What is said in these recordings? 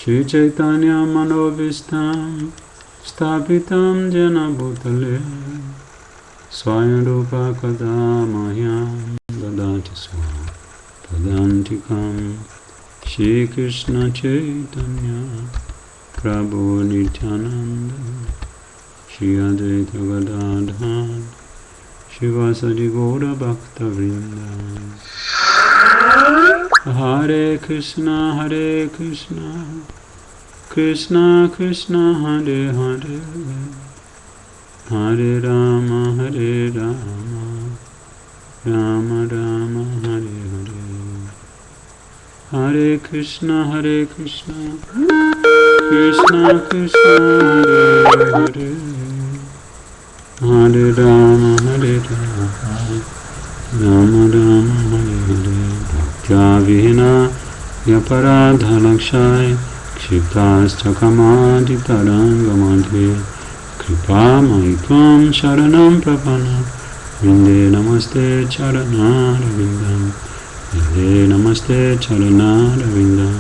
Shri Chaitanya Manobhistam Stapitam Jena Bhutale Swayam Rupa Kadamahyam Dadati Swam Padantikam Shri Krishna Chaitanya Prabhu Nityananda Shri Advaita Gadadhar Shivasadi Gaura Bhakta Vrinda Hare Krishna Krishna Krishna Hare Hare Hare Rama Rama Rama Hare Hare Hare Krishna Krishna Krishna Hare Hare Hare Rama Rama Rama Hare Hare Bhaktya Vihina Yaparadha Lakshaya Kshiptascha Kamadi Taranga Madhya Kripa Maitvam Sharanam Prapana Vinde Namaste Charanara Vinde Namaste Charanara Vindam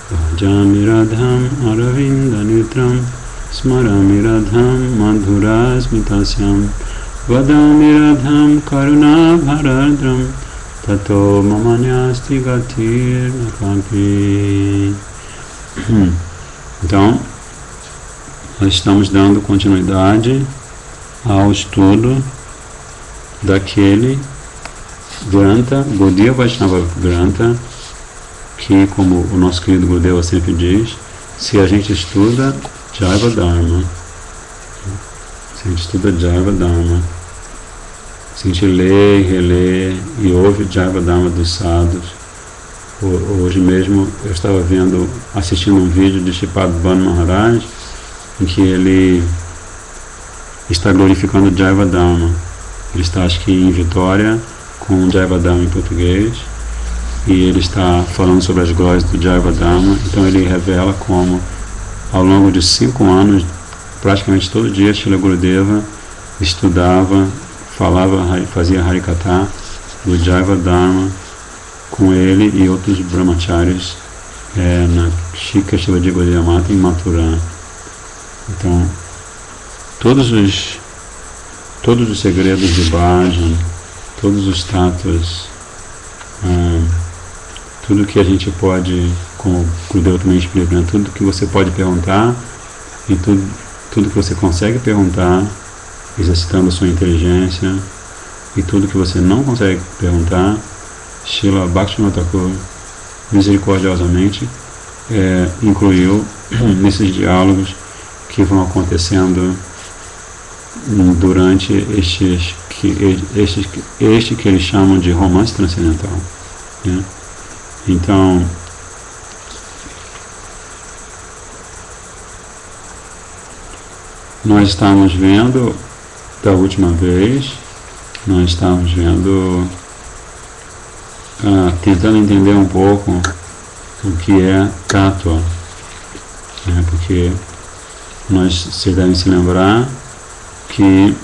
Bhajami Radham Aravinda Nitram Smarami Radham Madhura Smitasyam Vadami Radham Karuna Bharadram Tato Mamanyasti Gatir Nakampi. Então, nós estamos dando continuidade ao estudo daquele Granta, Gaudiya Vaishnava Granta, que, como o nosso querido Gurudeva sempre diz, se a gente estuda Jaiva Dharma, se a gente estuda Jaiva Dharma, se a gente lê e relê e ouve Jaiva Dharma dos sadhus. Hoje mesmo eu estava assistindo um vídeo de Shripad Bhanu Maharaj, em que ele está glorificando Jaiva Dharma. Ele está, acho que em Vitória, com Jaiva Dharma em português, e ele está falando sobre as glórias do Jaiva Dharma. Então ele revela como, ao longo de 5 anos, praticamente todo dia, Srila Gurudeva estudava, falava, fazia Harikatha do Jaiva Dharma com ele e outros brahmacharis na Shikha Shivaji Gaudiya Mata em Mathura. Então, todos os segredos de Bhajan, todos os tattwas, tudo que a gente pode, como o Gurudeva também explica, né? Tudo que você pode perguntar e tudo que você consegue perguntar, exercitando a sua inteligência, e tudo que você não consegue perguntar, Srila Bhaktivinoda Thakur misericordiosamente incluiu nesses diálogos que vão acontecendo durante este que eles chamam de romance transcendental, né? Então, nós estamos vendo, da última vez, nós estamos vendo, tentando entender um pouco o que é tattva, né? Porque vocês devem se lembrar que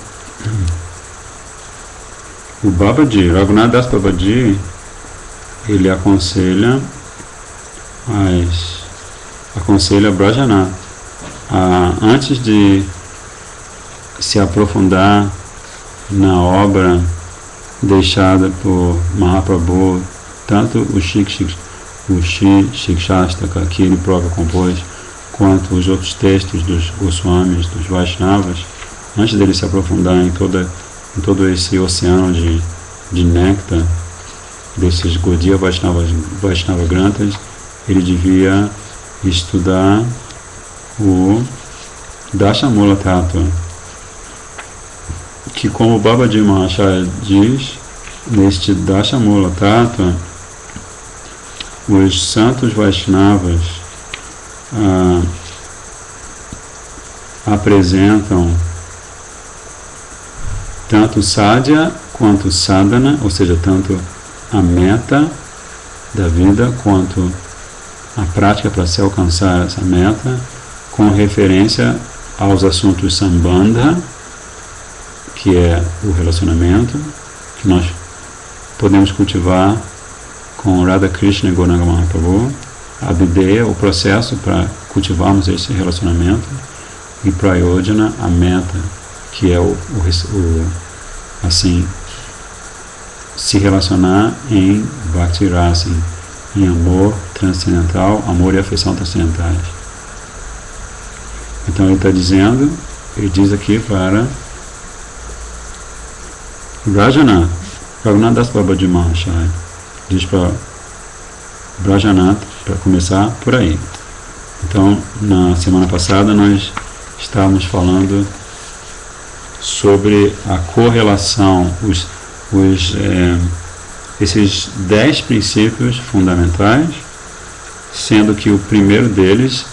o Babaji, Raghunath Das Babaji, ele aconselha Brajanath antes de se aprofundar na obra deixada por Mahaprabhu, tanto o Shri Shikshastaka, que ele próprio compôs, quanto os outros textos dos Goswamis, dos Vaishnavas, antes dele se aprofundar em todo esse oceano de néctar desses Gaudiya Vaishnava Granthas, ele devia estudar o Dashamula Tattva, que, como o Babaji Maharaj diz, neste Dashamula Tattva, os santos Vaishnavas apresentam tanto sadhya quanto sadhana, ou seja, tanto a meta da vida quanto a prática para se alcançar essa meta, com referência aos assuntos sambandha, que é o relacionamento que nós podemos cultivar com Radha Krishna e Gauranga Mahaprabhu, a videia, o processo para cultivarmos esse relacionamento, e prayojana, a meta, que é assim, se relacionar em bhakti rasa, em amor transcendental, amor e afeição transcendentais. Então ele está dizendo, ele diz aqui para Brajanath, Raghunath Das Babaji Mahashaya, diz para Brajanath, para começar por aí. Então, na semana passada nós estávamos falando sobre a correlação, esses 10 princípios fundamentais, sendo que o primeiro deles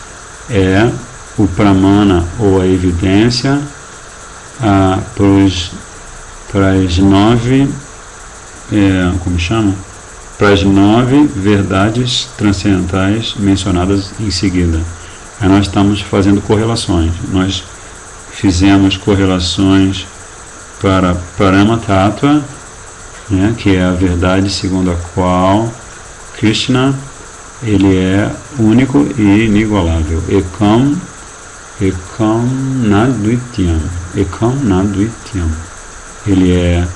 é o pramana, ou a evidência, para as 9, como chama? Para as 9 verdades transcendentais mencionadas em seguida. Aí nós estamos fazendo correlações. Nós fizemos correlações para Parama Tattva, né, que é a verdade segundo a qual Krishna ele é único e inigualável. Ekam Nadvityam. Ekam Nadvityam. Ele é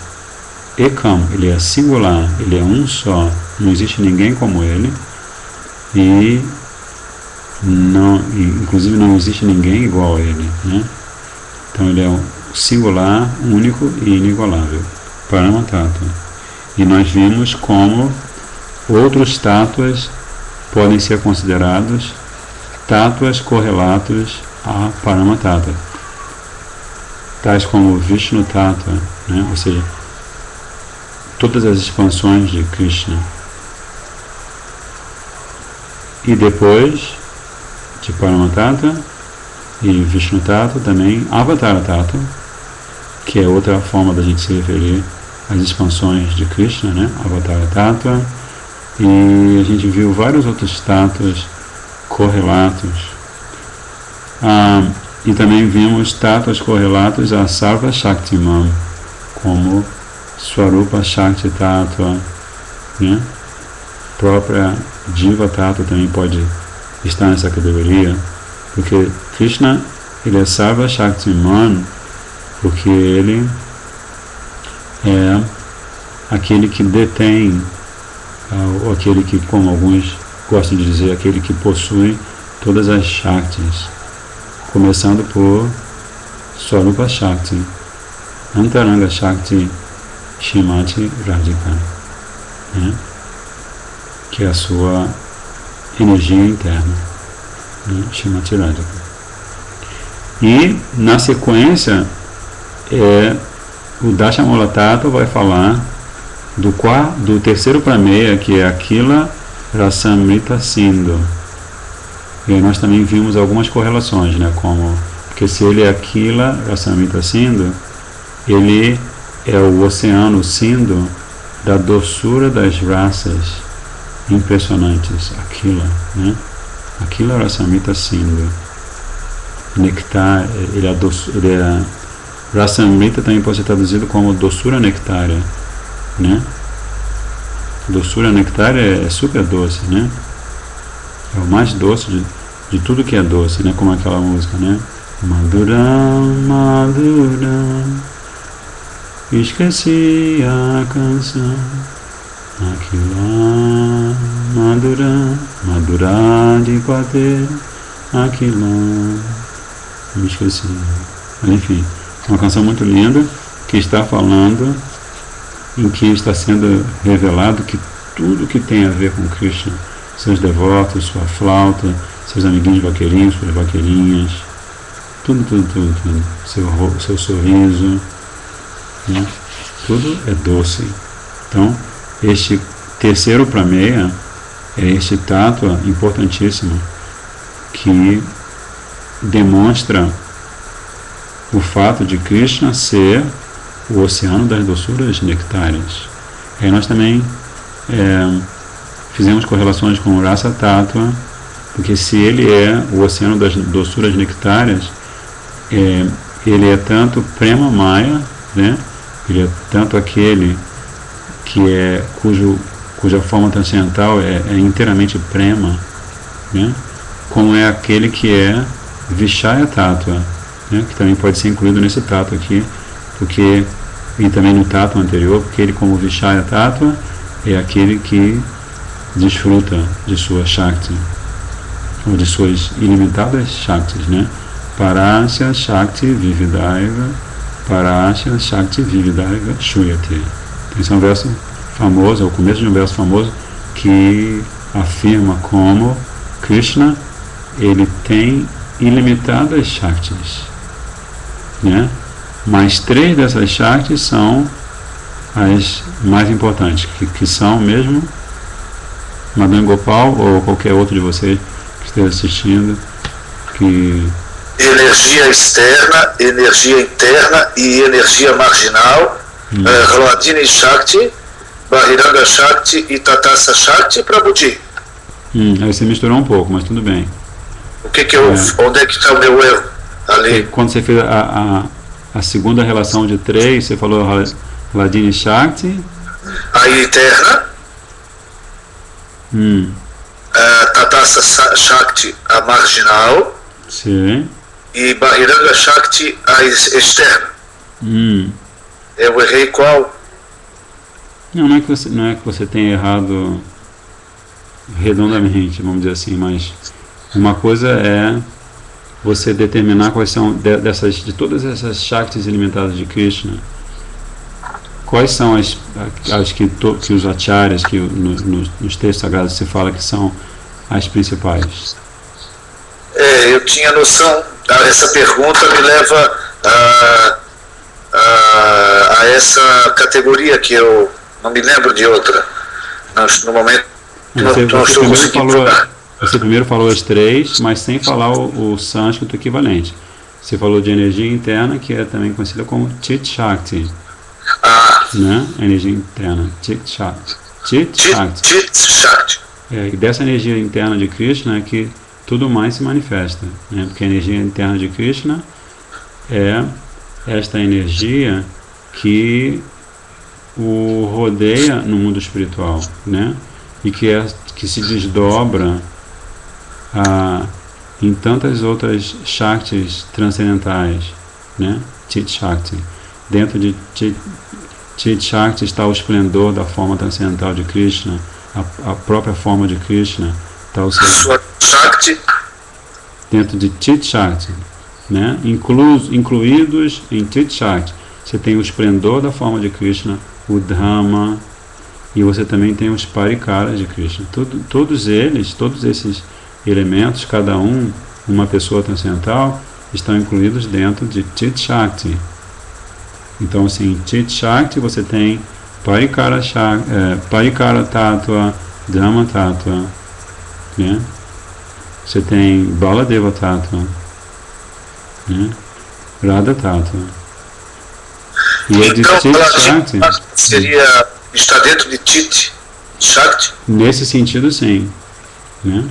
Ekam, ele é singular, ele é um só, não existe ninguém como ele, e inclusive não existe ninguém igual a ele, né? Então ele é singular, único e inigualável, Parama Tattva. E nós vimos como outros tattvas podem ser considerados tattvas correlatos a Parama Tattva, tais como Vishnu Tattva, né? Ou seja, todas as expansões de Krishna. E depois de Parama Tattva e Vishnu Tattva também Avatara Tattva, que é outra forma da gente se referir às expansões de Krishna, né? Avatara Tattva. E a gente viu vários outros tattvas correlatos. E também vimos tattvas correlatos a Sarva Shaktiman, como Swarupa Shakti Tattva, né? Própria Jiva Tattva também pode estar nessa categoria, porque Krishna ele é Sarva Shaktiman, porque ele é aquele que detém, ou aquele que, como alguns gostam de dizer, aquele que possui todas as Shaktis, começando por Swarupa Shakti, Antaranga Shakti Shrimati Radhika, né? Que é a sua energia interna, né? Shrimati Radhika. E na sequência o Dashamula Tattva vai falar do terceiro prameya, que é Akila Rasamrita Sindhu. E aí nós também vimos algumas correlações, né? Porque se ele é Akila Rasamrita Sindhu, ele é o oceano Sindhu da doçura das raças impressionantes, Akila, né? Akila Rasamrita Sindhu. Nectar, Rasamrita também pode ser traduzido como doçura nectária, né? Doçura nectária é super doce, né? É o mais doce de tudo que é doce, né? Como aquela música, né? Maduram, Maduram, esqueci a canção, Aquila, Maduram, Maduradipate, Aquila, me esqueci. Enfim, uma canção muito linda que está falando, em que está sendo revelado que tudo que tem a ver com Krishna, seus devotos, sua flauta, seus amiguinhos vaqueirinhos, suas vaqueirinhas, tudo, seu sorriso, né? Tudo é doce. Então, este terceiro prameya é este tattva importantíssimo que demonstra o fato de Krishna ser o oceano das doçuras nectárias. Aí nós também fizemos correlações com o Rasa Tattva, porque se ele é o oceano das doçuras nectárias, ele é tanto Prema Maya, né? Ele é tanto aquele que cuja forma transcendental é inteiramente Prema, né? Como é aquele que é Vishaya Tattva, né? Que também pode ser incluído nesse tato aqui, porque, e também no tato anterior, porque ele, como Vishaya Tattva, é aquele que desfruta de sua Shakti, ou de suas ilimitadas Shaktis, né? Parasya Shakti Vividaiva, Parasya Shakti Vividaiva Shuyate. Esse é um verso famoso, é o começo de um verso famoso que afirma como Krishna, ele tem ilimitadas Shaktis, né? Mas 3 dessas Shaktis são as mais importantes, que são mesmo Madan Gopal ou qualquer outro de vocês que esteja assistindo, que energia externa, energia interna e energia marginal, Hladini Shakti, Bahiranga Shakti e Tatassa Shakti, Prabhuji. Aí você misturou um pouco, mas tudo bem. O que que eu, onde é que está o meu erro? Ali. Quando você fez a segunda relação de 3, você falou Hladini Shakti. A interna, Tatassa Shakti, a marginal. Sim. E Bahiranga Shakti, a externa. Eu errei qual? Não é que você tenha errado redondamente, vamos dizer assim, mas uma coisa é você determinar quais são de todas essas Shaktis ilimitadas de Krishna, quais são as que os acharyas, que nos textos sagrados se fala que são as principais. Eu tinha noção, essa pergunta me leva a essa categoria que eu não me lembro de outra. No momento, você primeiro falou as 3, mas sem falar o sânscrito equivalente. Você falou de energia interna, que é também conhecida como Chit Shakti. Né? Energia interna, Chit Shakti. Chit Shakti. E dessa energia interna de Krishna é que tudo mais se manifesta, né? Porque a energia interna de Krishna é esta energia que o rodeia no mundo espiritual, né? E que se desdobra em tantas outras Shaktis transcendentais, né? Chit Shakti. Dentro de Chit Shakti está o esplendor da forma transcendental de Krishna, a própria forma de Krishna. Está o seu Shakti. Dentro de Chit Shakti, né? Incluídos em Chit Shakti, você tem o esplendor da forma de Krishna, o Dhamma, e você também tem os Parikaras de Krishna. Todos esses elementos, cada uma pessoa transcendental, estão incluídos dentro de Chit Shakti. Então, assim, em Chit Shakti você tem Parikara Tattva, Dhamma Tattva, né? Você tem Baladeva Tattva, né? Radha Tattva. E é de Chit Shakti. Está dentro de Chit Shakti? Nesse sentido, sim, né?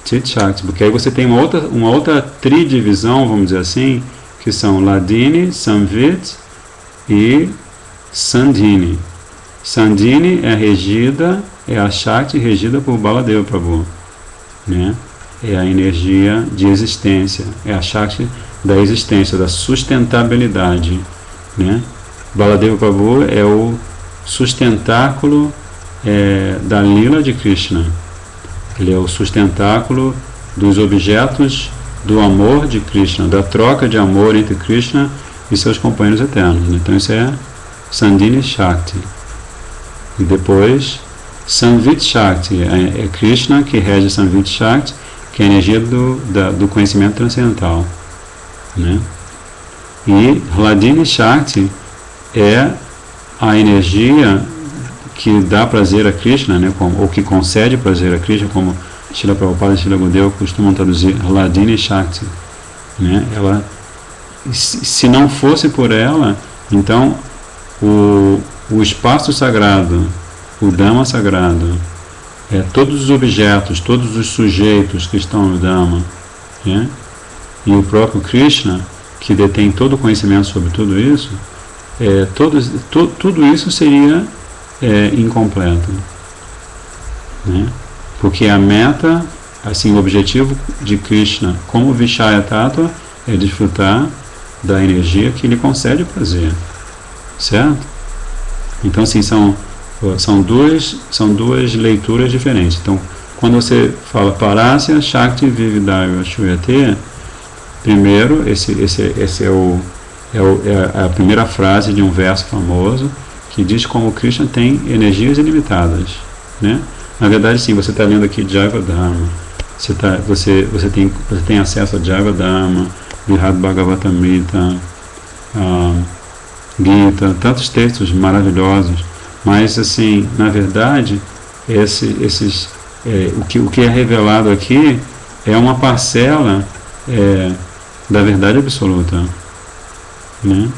Chit Shakti, porque aí você tem uma outra tridivisão, vamos dizer assim, que são Hladini, Samvit e Sandhini. Sandhini é a Shakti regida por Baladeva Prabhu, né? É a energia de existência, é a Shakti da existência, da sustentabilidade, né? Baladeva Prabhu é o sustentáculo da lila de Krishna. Ele é o sustentáculo dos objetos do amor de Krishna, da troca de amor entre Krishna e seus companheiros eternos. Então isso é Sandhini Shakti. E depois Samvit Shakti, é Krishna que rege Samvit Shakti, que é a energia do conhecimento transcendental, né? E Hladini Shakti é a energia que dá prazer a Krishna, né? Ou que concede prazer a Krishna, como Srila Prabhupada e Srila Gurudeva costumam traduzir Hladini Shakti, né? Ela, se não fosse por ela, então o espaço sagrado, o Dhamma sagrado, todos os objetos, todos os sujeitos que estão no Dhamma, né? E o próprio Krishna, que detém todo o conhecimento sobre tudo isso, tudo isso seria incompleto, né? Porque a meta assim, o objetivo de Krishna como Vishaya Tattva é desfrutar da energia que lhe concede o prazer, certo? Então, assim, são duas leituras diferentes. Então, quando você fala Parasya Shakti Vividaya Shuyate, primeiro, esse é a primeira frase de um verso famoso que diz como Krishna tem energias ilimitadas, né? Na verdade, sim, você está lendo aqui Jaiva Dharma, você tem acesso a Jaiva Dharma, Vrihad Bhagavatamrita, Gita, tantos textos maravilhosos, mas, assim, na verdade, o que é revelado aqui é uma parcela da verdade absoluta, né?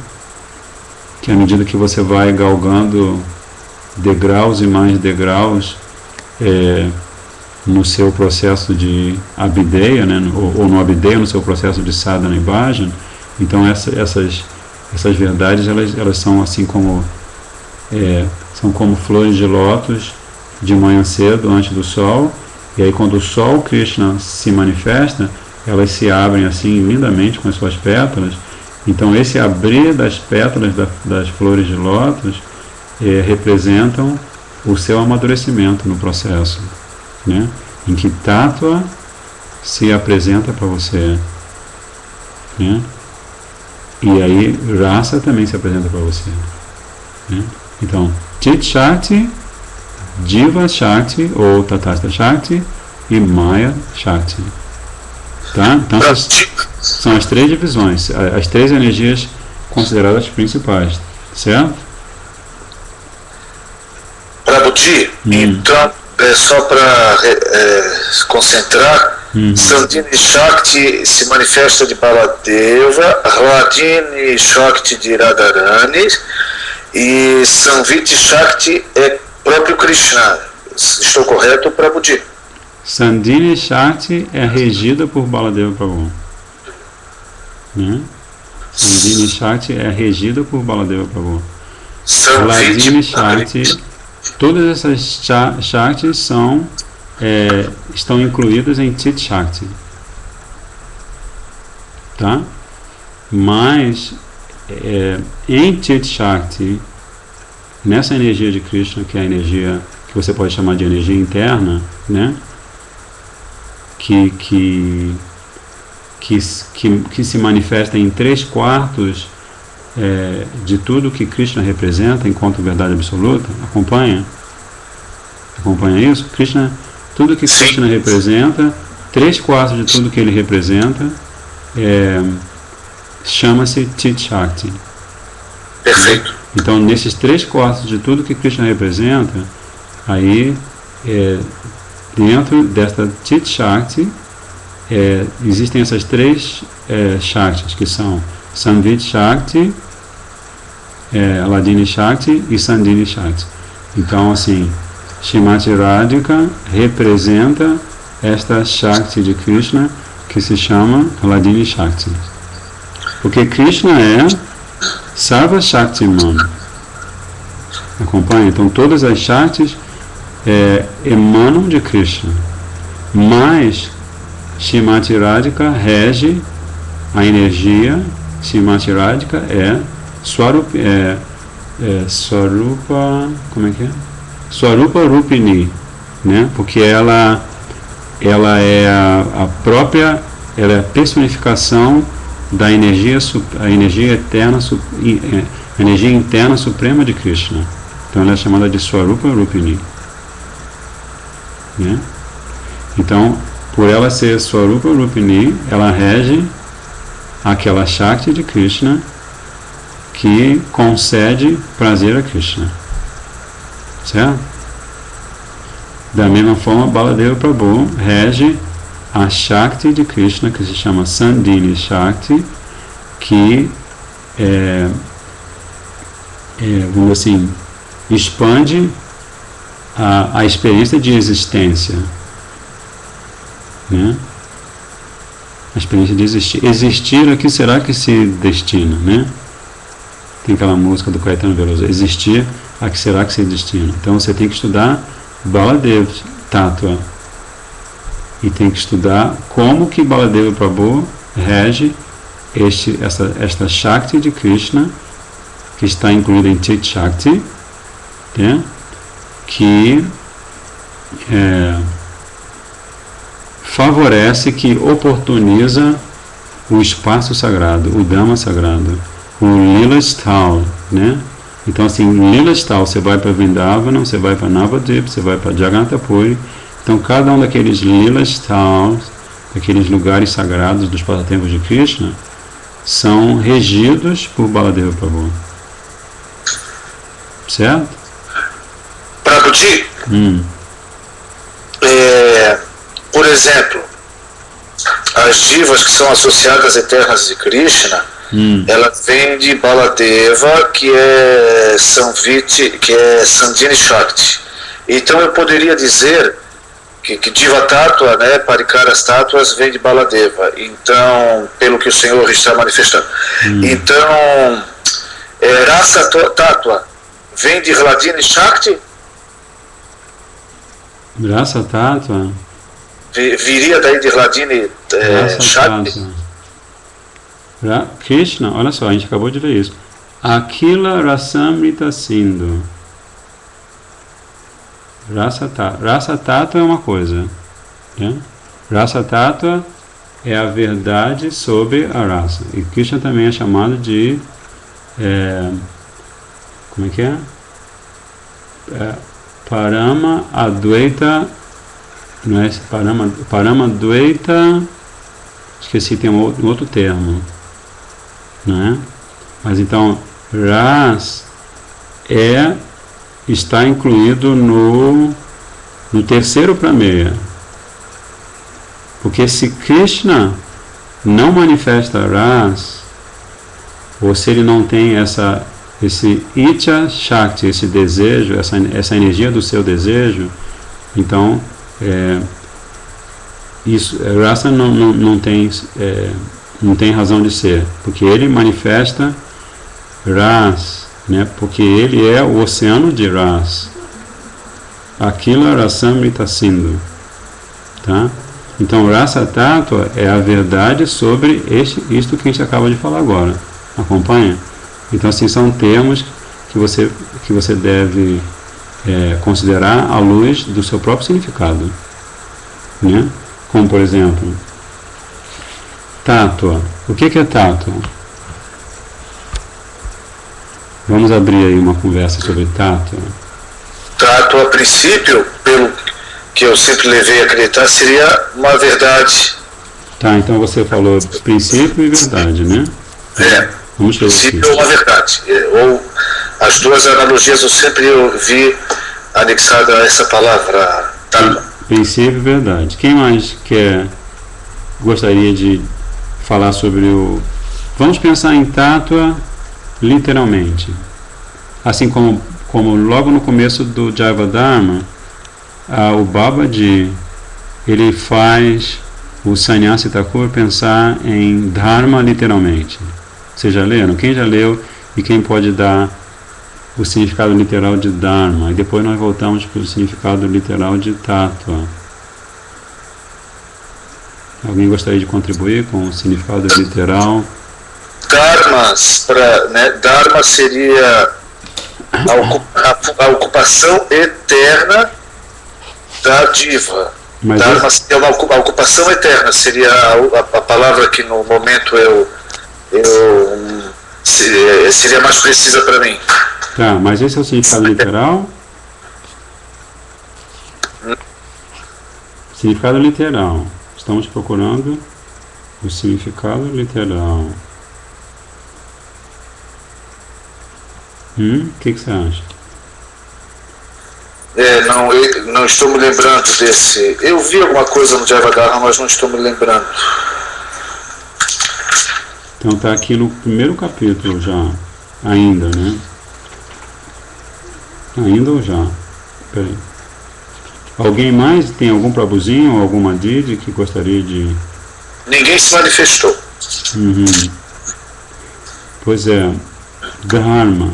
Que à medida que você vai galgando degraus e mais degraus no seu processo de abhideya, né? ou no abhideya, no seu processo de sadhana e bhajan, então essas verdades elas são assim como são como flores de lótus de manhã cedo antes do sol, e aí quando o sol Krishna se manifesta, elas se abrem assim lindamente com as suas pétalas. Então esse abrir das pétalas das flores de lótus representam o seu amadurecimento no processo, né? Em que Tattva se apresenta para você, né? E aí Rasa também se apresenta para você, né? Então Chit Shakti, Jiva Shakti ou Tatastha Shakti e Maya Shakti, tá? Então são as três divisões, as três energias consideradas principais, certo? Prabhuji, então, só para concentrar, Sandini Shakti se manifesta de Baladeva, Hladini Shakti de Radharani e Samviti Shakti é próprio Krishna. Estou correto, Prabhuji? Sandini Shakti é regida por Baladeva Prabhu, né? Sandini Shakti é regida por Baladeva Prabhu. Hladini Shakti, todas essas Shaktis estão incluídas em Chit Shakti, tá? Mas em Chit Shakti, nessa energia de Krishna, que é a energia que você pode chamar de energia interna, né? Que se manifesta em 3/4 de tudo que Krishna representa enquanto verdade absoluta. Acompanha isso? Krishna, tudo que Krishna representa, 3/4 de tudo que ele representa chama-se Chit Shakti. Perfeito. Então, nesses 3/4 de tudo que Krishna representa, aí dentro desta Chit Shakti existem essas três Shaktis, que são Samvit Shakti, Hladini Shakti e Sandini Shakti. Então, assim, Srimati Radhika representa esta Shakti de Krishna, que se chama Hladini Shakti. Porque Krishna é Sarva Shaktiman. Acompanha? Então, todas as Shaktis emanam de Krishna. Mas Srimati Radhika rege a energia. Srimati Radhika é Swarupa, como é que é? Swarupa Rupini, né? Porque ela é a própria, ela é a personificação da energia, a energia eterna, a energia interna suprema de Krishna. Então ela é chamada de Swarupa Rupini, né? Então, por ela ser Swarupa Rupini, ela rege aquela Shakti de Krishna que concede prazer a Krishna, certo? Da mesma forma, Baladeva Prabhu rege a Shakti de Krishna, que se chama Sandini Shakti, que vamos assim, expande a experiência de existência, né? A experiência de existir. Existir, a que será que se destina, né? Tem aquela música do Caetano Veloso, existir, a que será que se destina. Então você tem que estudar Baladeva Tattva, e tem que estudar como que Baladeva Prabhu rege esta Shakti de Krishna, que está incluída em Chit Shakti, né? Que favorece, que oportuniza o espaço sagrado, o Dhamma sagrado, o Lila Sthal, né? Então, assim, Lila Sthal, você vai para Vrindavana, você vai para Navadvip, você vai para Jagannath Puri. Então, cada um daqueles Lila Sthals, aqueles lugares sagrados dos passatempos de Krishna, são regidos por Baladeva Prabhu. Certo? Prabhuji, por exemplo, as divas que são associadas eternas de Krishna, elas vêm de Baladeva, que é Samviti, que é Sandhini Shakti. Então eu poderia dizer que Diva Tattva, né, Parikaras Tattvas, vem de Baladeva. Então, pelo que o Senhor está manifestando. Então, Rasa Tattva vem de Hladini Shakti? Rasa Tattva viria daí de Hladini Shakti? Krishna, olha só, a gente acabou de ver isso. Akila Rasamrita Sindhu. Rasa Tattva é uma coisa, né? Rasa Tattva é a verdade sobre a rasa. E Krishna também é chamado de como é que é? Parama Advaita, não é? Parama Advaita, esqueci, tem um outro termo, né? Mas então Ras está incluído no terceiro prameya, porque se Krishna não manifesta Ras, ou se ele não tem esse Icha Shakti, esse desejo, essa energia do seu desejo, então Rasa não tem razão de ser, porque ele manifesta Ras, né? Porque ele é o oceano de Ras. Akila Rasamrita Sindhu, tá? Então Rasa Tattva é a verdade sobre isto que a gente acaba de falar agora. Acompanha? Então, assim, são termos que você deve considerar à luz do seu próprio significado, né? Como, por exemplo, Tattva. O que é Tattva? Vamos abrir aí uma conversa sobre Tattva. Tattva, a princípio, pelo que eu sempre levei a acreditar, seria uma verdade. Tá, então você falou princípio e verdade, né? Vamos ver princípio ou uma verdade. Ou as duas analogias eu sempre vi anexada a essa palavra, Tattva. Princípio e verdade. Quem mais gostaria de falar sobre o... Vamos pensar em Tattva literalmente. Assim como logo no começo do Jaiva Dharma, o Babaji, ele faz o Sannyasi Thakur pensar em Dharma literalmente. Vocês já leram? Quem já leu e quem pode dar o significado literal de Dharma? E depois nós voltamos para o significado literal de Tattva. Alguém gostaria de contribuir com o significado literal? Dharma seria a ocupação eterna da diva. Dharma seria uma ocupação eterna, seria a palavra que no momento seria mais precisa para mim. Tá, mas esse é o significado literal? Significado literal. Estamos procurando o significado literal. O que você acha? Não estou me lembrando desse. Eu vi alguma coisa no Jaiva Dharma, mas não estou me lembrando. Então está aqui no primeiro capítulo já. Ainda, né? Ainda ou já? Peraí. Alguém mais tem algum Prabhuzinho ou alguma Didi que gostaria de... Ninguém se manifestou. Pois é. Dharma.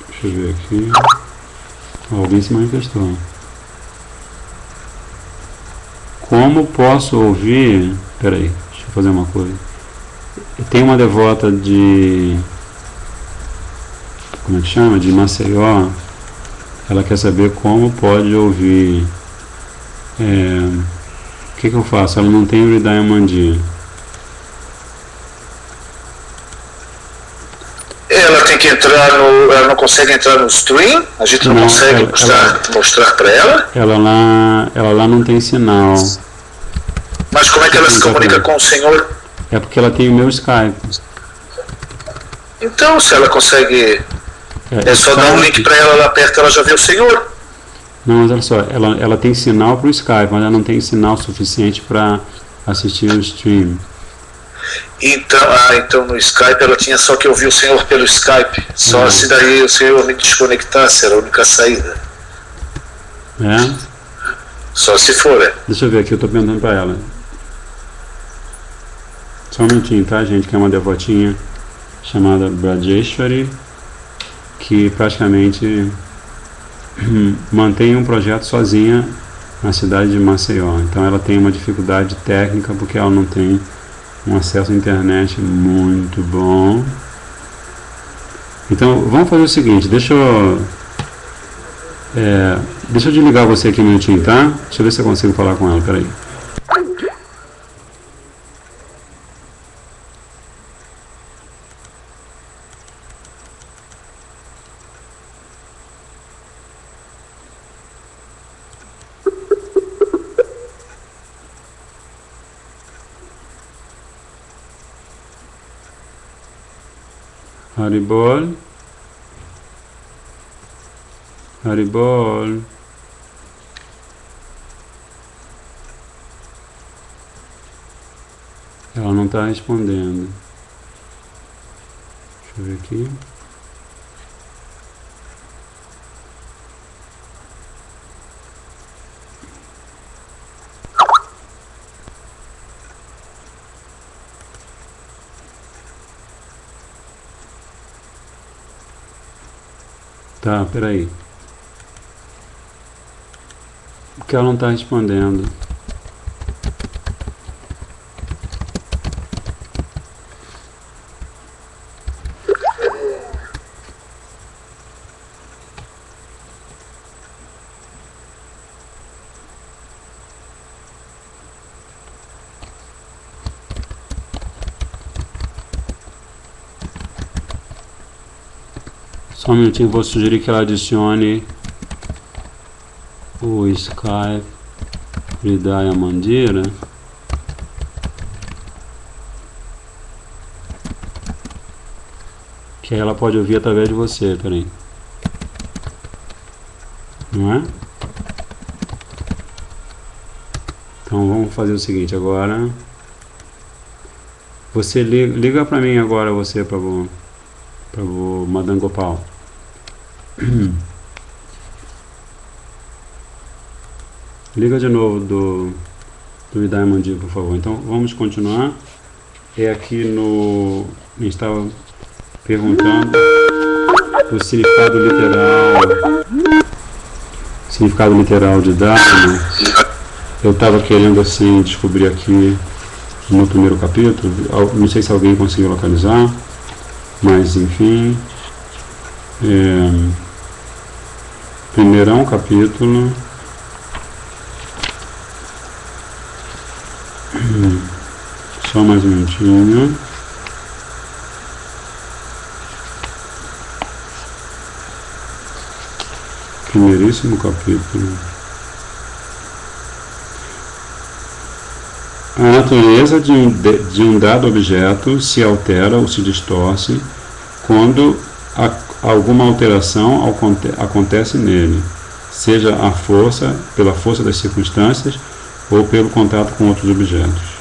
Deixa eu ver aqui. Alguém se manifestou. Como posso ouvir... Peraí, deixa eu fazer uma coisa. Tem uma devota de... Como é que chama? De Maceió. Ela quer saber como pode ouvir... o que eu faço? Ela não tem Hridaya Mandir. Ela tem que entrar no... Ela não consegue entrar no stream? A gente não consegue mostrar para ela? Ela lá não tem sinal. Mas como é que ela se comunica com o Senhor? É porque ela tem o meu Skype. Então, se ela consegue... É só dar um link para ela lá perto, ela já vê o Senhor. Não, mas olha só, ela tem sinal para o Skype, mas ela não tem sinal suficiente para assistir o stream. Então no Skype ela tinha só que ouvir o Senhor pelo Skype. Só se daí o Senhor me desconectasse, era a única saída. É? Só se for, Deixa eu ver aqui, eu estou perguntando para ela. Só um minutinho, tá, gente? Que é uma devotinha chamada Brajeshwari, que praticamente mantém um projeto sozinha na cidade de Maceió. Então ela tem uma dificuldade técnica porque ela não tem um acesso à internet muito bom. Então vamos fazer o seguinte, deixa eu desligar você aqui um minutinho, tá? Deixa eu ver se eu consigo falar com ela, peraí. Haribol. Haribol. Ela não está respondendo. Deixa eu ver aqui. Tá, peraí. Porque ela não está respondendo. Só um minutinho, vou sugerir que ela adicione o Skype Hridaya Mandira. Que aí ela pode ouvir através de você, peraí. Não é? Então vamos fazer o seguinte agora. Você liga pra mim agora, você, para o Madan Gopal. Liga de novo do Hridaya Mandir, por favor. Então vamos continuar. É aqui no... A gente estava perguntando o significado literal de Dharma. Eu estava querendo assim descobrir aqui no primeiro capítulo. Não sei se alguém conseguiu localizar, mas enfim. Primeirão capítulo. Só mais um minutinho. Primeiríssimo capítulo. A natureza de um dado objeto se altera ou se distorce quando alguma alteração acontece nele, seja pela força das circunstâncias ou pelo contato com outros objetos.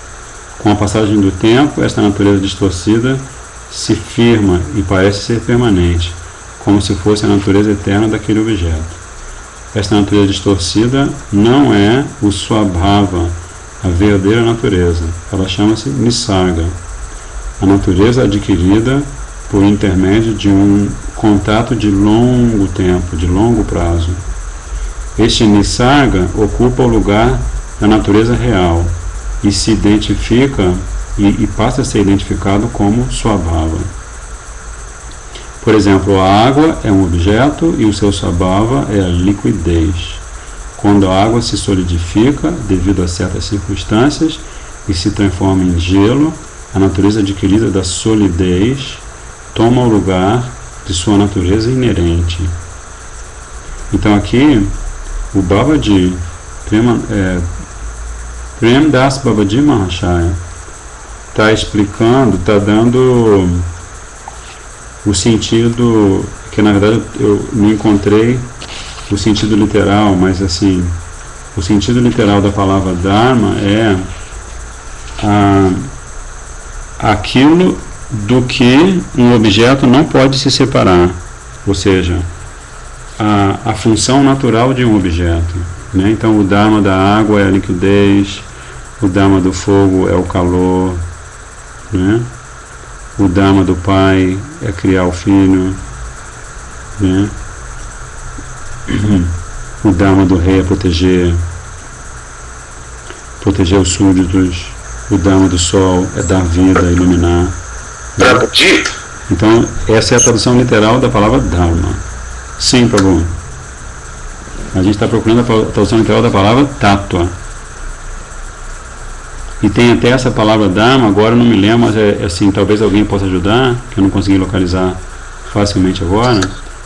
Com a passagem do tempo, esta natureza distorcida se firma e parece ser permanente, como se fosse a natureza eterna daquele objeto. Esta natureza distorcida não é o Swabhava, a verdadeira natureza. Ela chama-se Nisarga, a natureza adquirida por intermédio de um contato de longo tempo, de longo prazo. Este Nisarga ocupa o lugar da natureza real e se identifica e passa a ser identificado como Swabhava. Por exemplo, a água é um objeto e o seu Swabhava é a liquidez. Quando a água se solidifica devido a certas circunstâncias e se transforma em gelo, a natureza adquirida da solidez toma o lugar de sua natureza inerente. Então aqui, o Babaji, Prem Das Babaji Mahashaya, está explicando, está dando o sentido, que na verdade eu não encontrei o sentido literal, mas assim, o sentido literal da palavra Dharma é aquilo do que um objeto não pode se separar, ou seja, a função natural de um objeto, né? Então o Dharma da água é a liquidez, o Dharma do fogo é o calor, né? O Dharma do pai é criar o filho, né? O Dharma do rei é proteger os súditos. O Dharma do sol é dar vida, iluminar. Prabhuji, Então, essa é a tradução literal da palavra Dharma. Sim, Prabhu. A gente está procurando a tradução literal da palavra Tattva. E tem até essa palavra Dharma, agora eu não me lembro, mas é assim, talvez alguém possa ajudar, que eu não consegui localizar facilmente agora.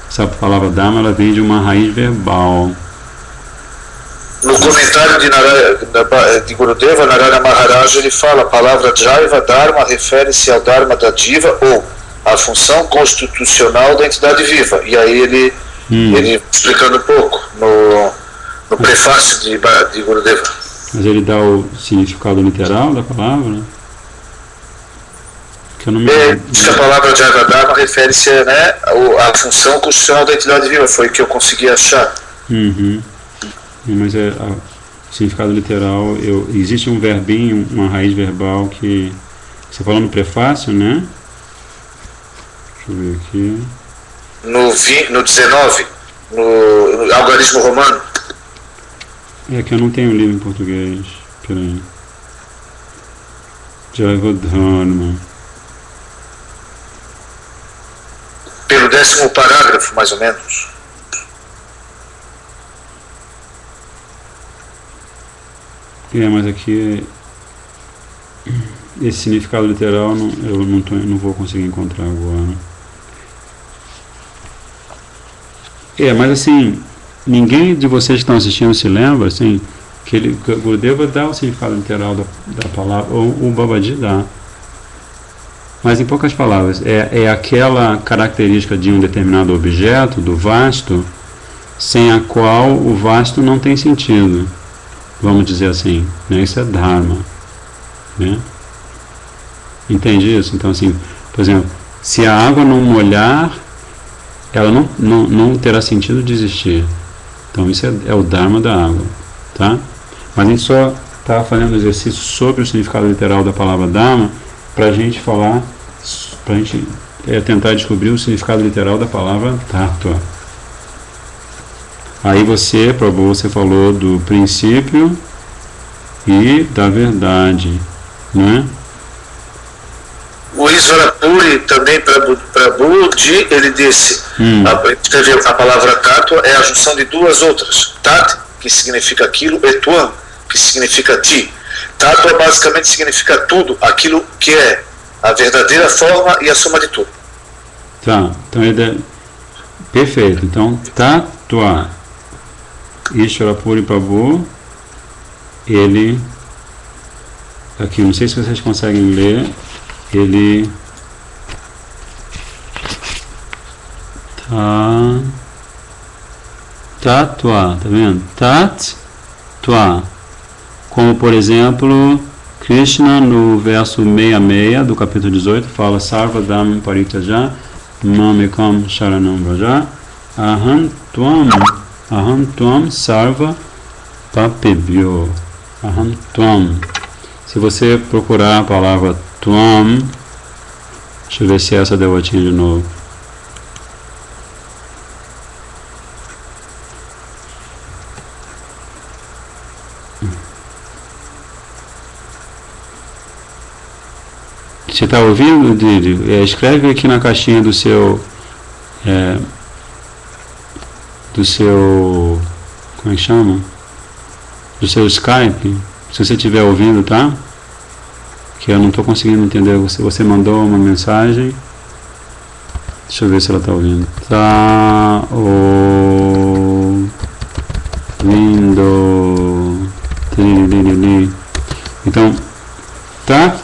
Essa palavra Dharma, ela vem de uma raiz verbal. no comentário de Gurudeva, Narayana Maharaj, ele fala: a palavra Jaiva Dharma refere-se ao Dharma da Diva, ou à função constitucional da entidade viva. E aí ele explicando um pouco no prefácio de Gurudeva. Mas ele dá o significado literal da palavra? Que eu não me Diz que a palavra Jaiva Dharma refere-se, né, à função constitucional da entidade viva. Foi o que eu consegui achar. Uhum. Mas o significado literal, existe um verbinho, uma raiz verbal que você falou no prefácio, né? Deixa eu ver aqui. No 19, no algarismo romano. É que eu não tenho livro em português. Peraí. Jaiva Dharma. Pelo 10º parágrafo, mais ou menos. Mas aqui esse significado literal eu não vou conseguir encontrar agora. Mas assim, ninguém de vocês que estão assistindo se lembra, assim, que o Gurudeva dá o significado literal da palavra, ou o Babaji dá. Mas em poucas palavras, é aquela característica de um determinado objeto, do vasto, sem a qual o vasto não tem sentido. Vamos dizer assim, né? Isso é Dharma, né? Entende isso? Então, assim, por exemplo, se a água não molhar, ela não terá sentido de existir. Então, isso é o Dharma da água, tá? Mas a gente só está fazendo exercício sobre o significado literal da palavra Dharma para a gente falar, para a gente tentar descobrir o significado literal da palavra Tattva. Aí Prabhu, você falou do princípio e da verdade, né? O Isvarapuri também, Prabhuji, ele disse, a palavra Tattva é a junção de duas outras. Tat, que significa aquilo, e Tvam, que significa ti. Tattva basicamente significa tudo, aquilo que é a verdadeira forma e a soma de tudo. Tá, então perfeito. Então, Tattva. Ishvarapuri Prabhu, ele, aqui, não sei se vocês conseguem ler, ele Tattva, tá vendo? Tattva, como por exemplo, Krishna no verso 66 do capítulo 18 fala: Sarva Dhamma Parityaja Mamekam Sharanam Vraja Aham Tvam Sarva Papebhyo. Aham Tvam. Se você procurar a palavra Tvam, deixa eu ver se essa devotinha de novo. Você está ouvindo, Didi? Escreve aqui na caixinha do seu... como é que chama? Do seu Skype, se você estiver ouvindo, tá? Que eu não estou conseguindo entender. Você mandou uma mensagem. Deixa eu ver se ela está ouvindo. Tá ouvindo. Então, tá?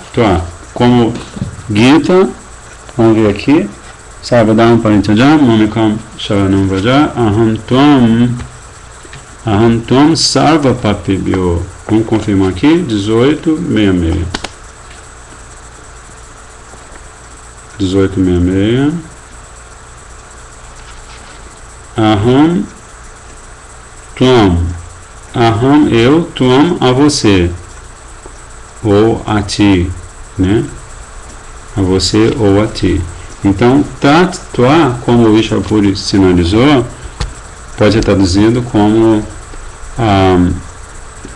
Como Gita, vamos ver aqui. Sarvadam Parityajam, Mamikam Sharanam Vraja, Aham Tvam Sarva Papibhyo. Vamos confirmar aqui, 1866. 1866. Aham Tvam. Aham, eu, Tvam, a você. Ou a ti, né? A você ou a ti. Então, tat, tua, como o Ishapuri sinalizou, pode ser traduzido como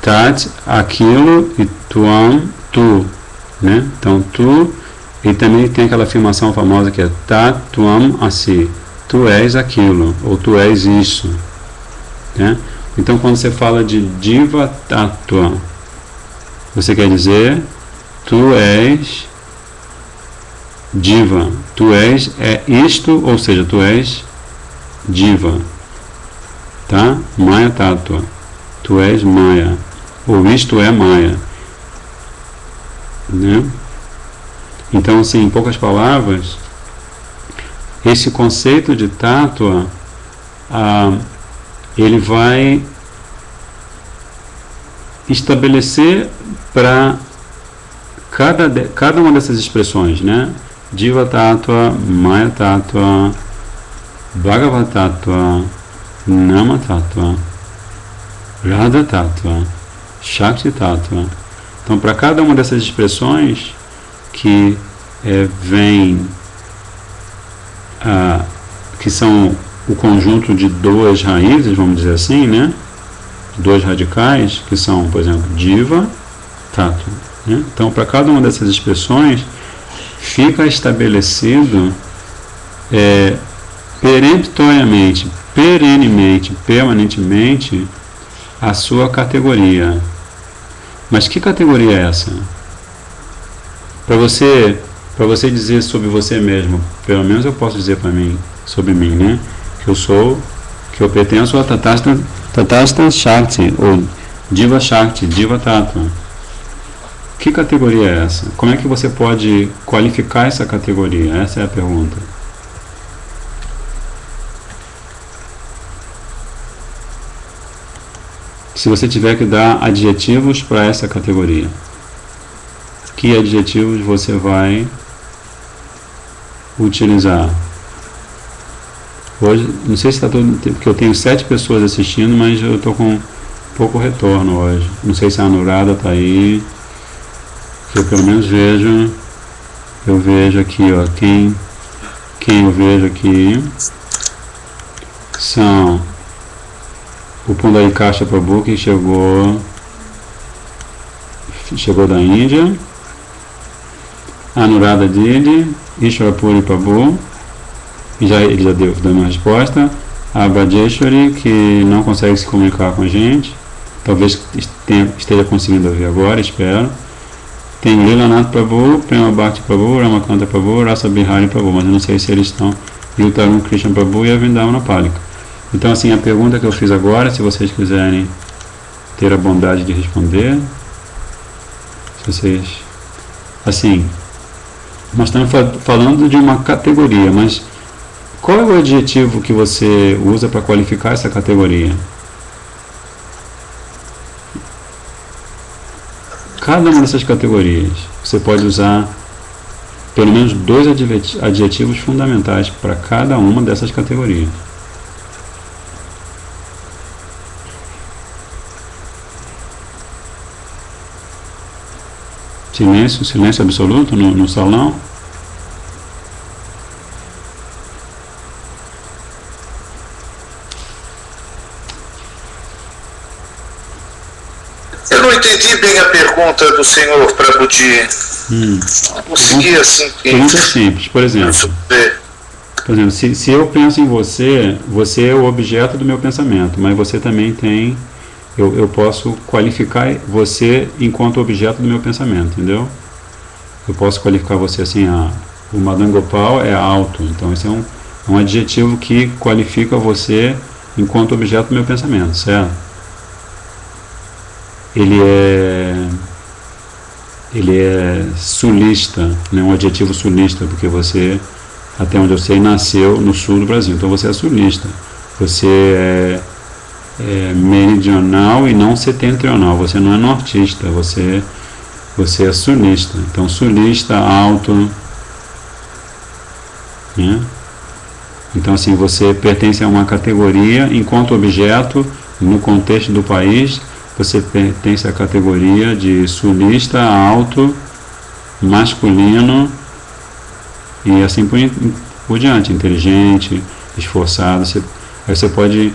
tat, aquilo, e tuam, tu, né? Então, tu, e também tem aquela afirmação famosa que é tat, tuam, asi, tu és aquilo, ou tu és isso, né? Então, quando você fala de diva tatua, você quer dizer, tu és diva, tu és isto, ou seja, tu és diva, tá? Maya tatua, tu és Maya, ou isto é Maya, né? Então, assim, em poucas palavras, esse conceito de tatua, ele vai estabelecer para cada uma dessas expressões, né? Diva tatua, Maya tatua, Bhagavad tatua, Nama tatua, Radha tatua, Shakti tatua. Então, para cada uma dessas expressões que vem, que são o conjunto de duas raízes, vamos dizer assim, né? Dois radicais, que são, por exemplo, Diva, Tatua. Né? Então, para cada uma dessas expressões, fica estabelecido peremptoriamente, perenemente, permanentemente, a sua categoria. Mas que categoria é essa? Para você dizer sobre você mesmo, pelo menos eu posso dizer para mim, sobre mim, né? Que eu pertenço a Tatasta Shakti, ou Diva Shakti, Diva Tattva. Que categoria é essa? Como é que você pode qualificar essa categoria? Essa é a pergunta. Se você tiver que dar adjetivos para essa categoria, que adjetivos você vai utilizar? Hoje, não sei se está todo, porque eu tenho 7 pessoas assistindo, mas eu estou com pouco retorno hoje. Não sei se a Anurada está aí, que eu pelo menos eu vejo aqui, ó, quem eu vejo aqui são o Pundarikasha Prabhu, que chegou da Índia, Anurada Didi, Ishwarapuri Prabhu, ele já deu uma resposta, a Brajeshwari, que não consegue se comunicar com a gente, talvez esteja conseguindo ouvir agora, espero. Tem Leelanath Prabhu, Prema Bhakti Prabhu, Ramakanta Prabhu, Rasa Bihari Prabhu, mas eu não sei se eles estão, e o Tarun Krishna Prabhu e a Vrindavana Palika. Então, assim, a pergunta que eu fiz agora, se vocês quiserem ter a bondade de responder, se vocês, assim, nós estamos falando de uma categoria, mas qual é o adjetivo que você usa para qualificar essa categoria? Cada uma dessas categorias, você pode usar pelo menos 2 adjetivos fundamentais para cada uma dessas categorias. Silêncio absoluto no salão. Eu não entendi bem a pergunta do senhor Prabhuji. Não consegui assim. Pergunta simples, por exemplo. Se eu penso em você, você é o objeto do meu pensamento, mas você também tem. Eu posso qualificar você enquanto objeto do meu pensamento, entendeu? Eu posso qualificar você assim, o Madan Gopal é alto, então esse é um adjetivo que qualifica você enquanto objeto do meu pensamento, certo? Ele é sulista, né? Um adjetivo sulista, porque você, até onde eu sei, nasceu no sul do Brasil, então você é sulista. Você é meridional e não setentrional, você não é nortista, você é sulista. Então, sulista, alto, né? Então, assim, você pertence a uma categoria enquanto objeto, no contexto do país, você pertence à categoria de sulista, alto, masculino e assim por diante, inteligente, esforçado. Aí você pode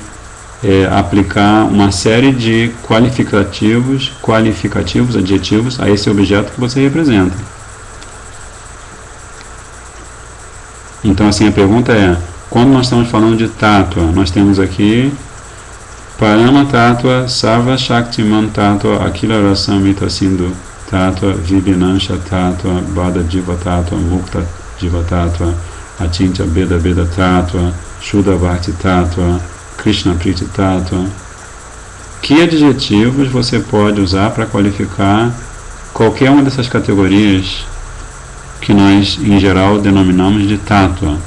aplicar uma série de qualificativos, adjetivos a esse objeto que você representa. Então, assim, a pergunta é, quando nós estamos falando de Tattva, nós temos aqui Parama Tattva, Sarva Shaktiman Tattva, Akila Rasamita Sindhu Tattva, Vibhinansha Tattva, Bada Jiva Tattva, Mukta Jiva Tattva, Achintya Beda Beda Tattva, Shuddha Bhakti Tattva, Krishna Priti Tattva. Que adjetivos você pode usar para qualificar qualquer uma dessas categorias que nós, em geral, denominamos de Tattva?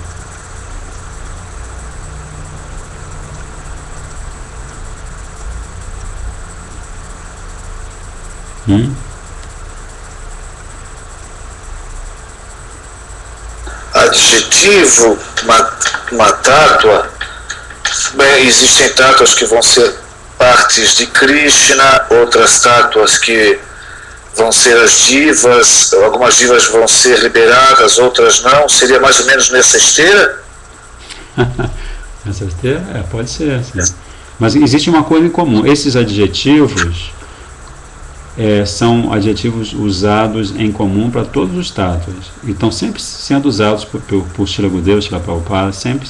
Adjetivo, uma tátua. Bem, existem tátuas que vão ser partes de Krishna, outras tátuas que vão ser as divas, algumas divas vão ser liberadas, outras não. Seria mais ou menos nessa esteira? Nessa esteira? Pode ser. Sim. Mas existe uma coisa em comum. Esses adjetivos são adjetivos usados em comum para todos os tátuas. E estão sempre sendo usados por Srila Gurudeva, Srila Prabhupada, sempre.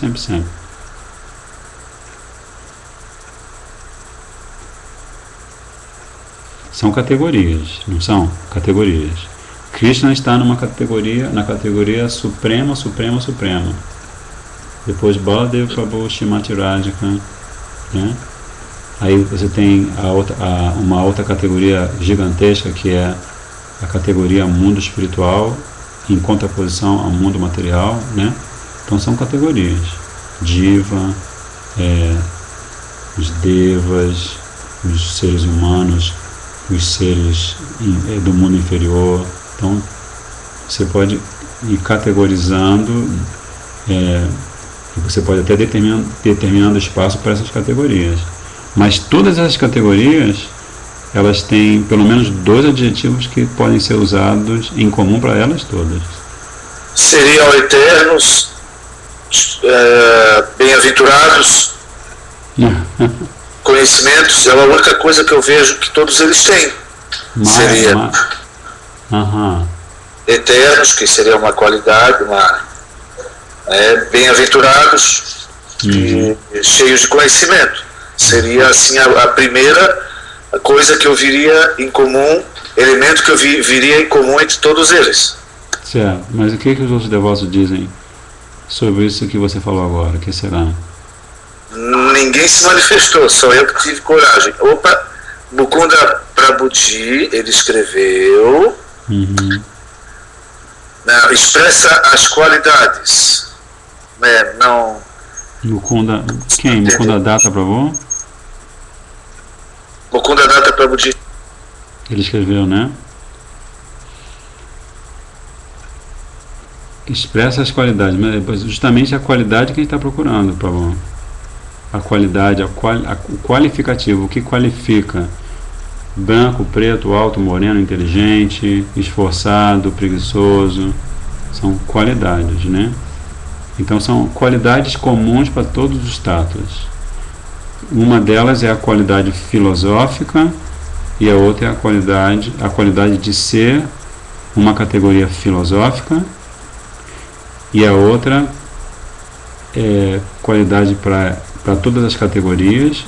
São categorias, não são? Categorias. Krishna está na categoria suprema. Depois Baladev Prabhu, Shrimati Radhika, né? Aí você tem uma outra categoria gigantesca, que é a categoria mundo espiritual, em contraposição ao mundo material, né? Então são categorias. Diva, os devas, os seres humanos, os seres do mundo inferior. Então você pode ir categorizando, e você pode até determinando espaço para essas categorias. Mas todas essas categorias, elas têm pelo menos 2 adjetivos que podem ser usados em comum para elas todas. Seriam eternos, bem-aventurados, conhecimentos. É a única coisa que eu vejo que todos eles têm. Seria eternos, que seria uma qualidade, bem-aventurados e cheios de conhecimento. Seria assim a primeira coisa que eu viria em comum, elemento que eu viria em comum entre todos eles. Certo, mas o que os outros devotos dizem sobre isso que você falou agora? O que será? Ninguém se manifestou, só eu que tive coragem. Mukunda Prabhuji, ele escreveu, expressa as qualidades, não. Mukunda, quem? Mukunda Datta Prabhu? Mukunda Datta Prabhuji. Ele escreveu, né? Expressa as qualidades, mas justamente a qualidade que a gente está procurando, Prabhu. A qualidade, o qualificativo, o que qualifica branco, preto, alto, moreno, inteligente, esforçado, preguiçoso, são qualidades, né? Então são qualidades comuns para todos os tátuas. Uma delas é a qualidade filosófica, e a outra é a qualidade de ser uma categoria filosófica, e a outra qualidade para todas as categorias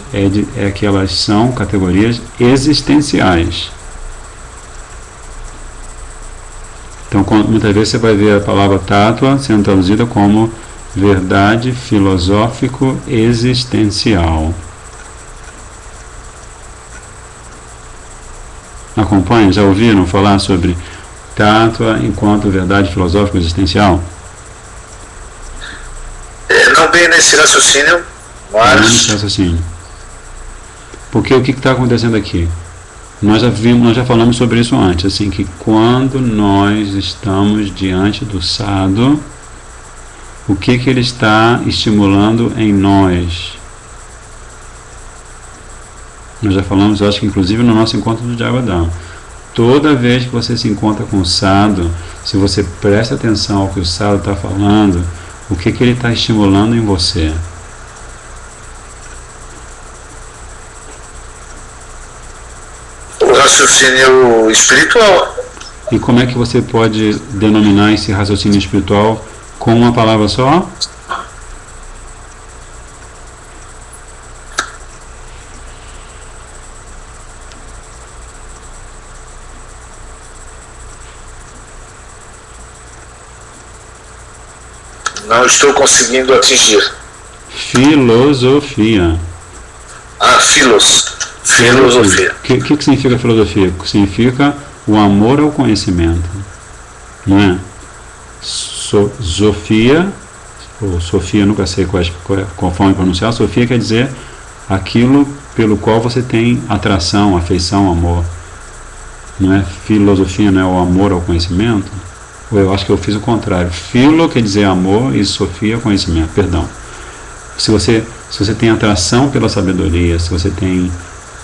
é que elas são categorias existenciais. Então, muitas vezes você vai ver a palavra tátua sendo traduzida como verdade filosófico-existencial. Acompanhem? Já ouviram falar sobre tátua enquanto verdade filosófico-existencial? Não bem nesse raciocínio, Não mas... nesse raciocínio. Porque o que está acontecendo aqui? Nós já falamos sobre isso antes, assim, que quando nós estamos diante do sadhu, o que ele está estimulando em nós? Nós já falamos, eu acho que inclusive no nosso encontro do Jayavardhana. Toda vez que você se encontra com o sadhu, se você presta atenção ao que o sadhu está falando, o que ele está estimulando em você? O raciocínio espiritual. E como é que você pode denominar esse raciocínio espiritual com uma palavra só? Não estou conseguindo atingir. Filosofia. Filosofia. O que significa filosofia? Significa o amor ao conhecimento. Não é? Sofia, ou Sofia, nunca sei qual forma de pronunciar. Sofia quer dizer aquilo pelo qual você tem atração, afeição, amor. Não é? Filosofia não é o amor ao conhecimento? Ou eu acho que eu fiz o contrário. Filo quer dizer amor e Sofia conhecimento. Perdão. Se você tem atração pela sabedoria, se você tem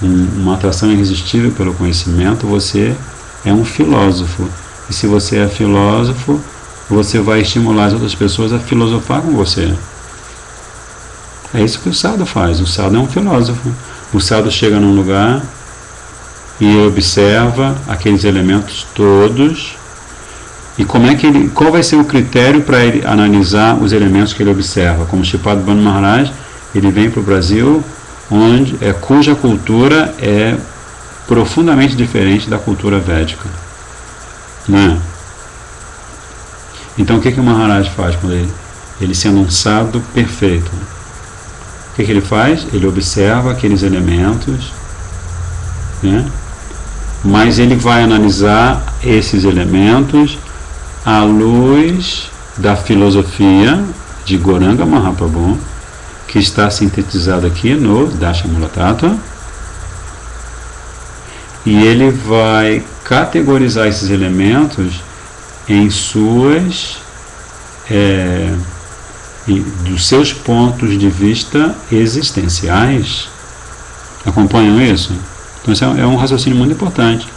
uma atração irresistível pelo conhecimento, você é um filósofo. E se você é filósofo, você vai estimular as outras pessoas a filosofar com você. É isso que o sadhu faz. O sadhu é um filósofo. O sadhu chega num lugar e observa aqueles elementos todos. E qual vai ser o critério para ele analisar os elementos que ele observa? Como Shripad Bhanu Maharaj, ele vem para o Brasil, cuja cultura é profundamente diferente da cultura védica. Né? Então o que o Maharaj faz quando ele sendo um sadhu perfeito? O que ele faz? Ele observa aqueles elementos, né? Mas ele vai analisar esses elementos à luz da filosofia de Gauranga Mahaprabhu, que está sintetizado aqui no Dashamula Tattva, e ele vai categorizar esses elementos em dos seus pontos de vista existenciais. Acompanham isso? Então isso é um raciocínio muito importante,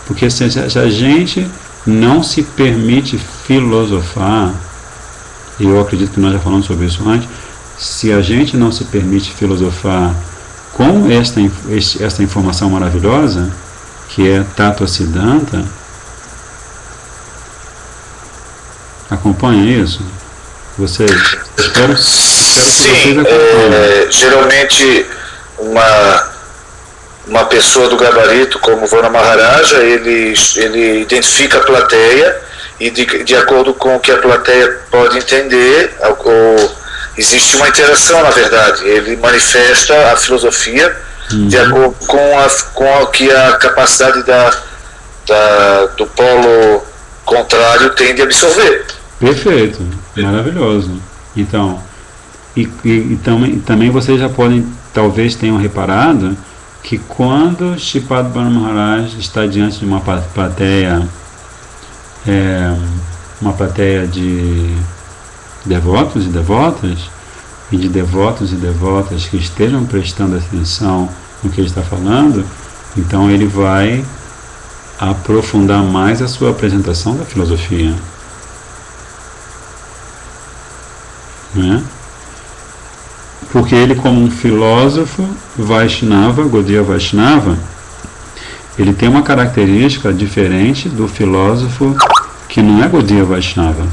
porque se a gente não se permite filosofar, e eu acredito que nós já falamos sobre isso antes, se a gente não se permite filosofar com esta informação maravilhosa, que é Tattva Siddhanta, acompanha isso? Vocês? Espero que vocês acompanhem. Geralmente uma pessoa do gabarito como Vana Maharaja, ele identifica a plateia e de acordo com o que a plateia pode entender, existe uma interação, na verdade. Ele manifesta a filosofia de acordo com o que a capacidade do polo contrário tem de absorver. Perfeito, maravilhoso. Então, e também vocês já talvez tenham reparado que quando Shripad Bhanu Maharaj está diante de uma plateia de devotos e devotas, e de devotos e devotas que estejam prestando atenção no que ele está falando, então ele vai aprofundar mais a sua apresentação da filosofia. Né? Porque ele, como um filósofo Vaishnava, Gaudiya Vaishnava, ele tem uma característica diferente do filósofo que não é Gaudiya Vaishnava,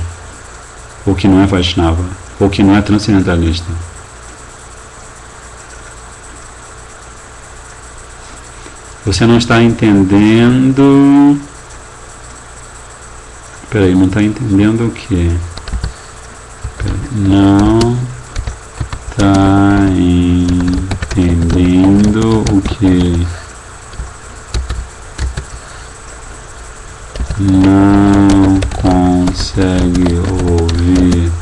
ou que não é Vaishnava, ou que não é transcendentalista. Você não está entendendo... Peraí, não está entendendo o quê? Não está entendendo o quê? Não consegue ouvir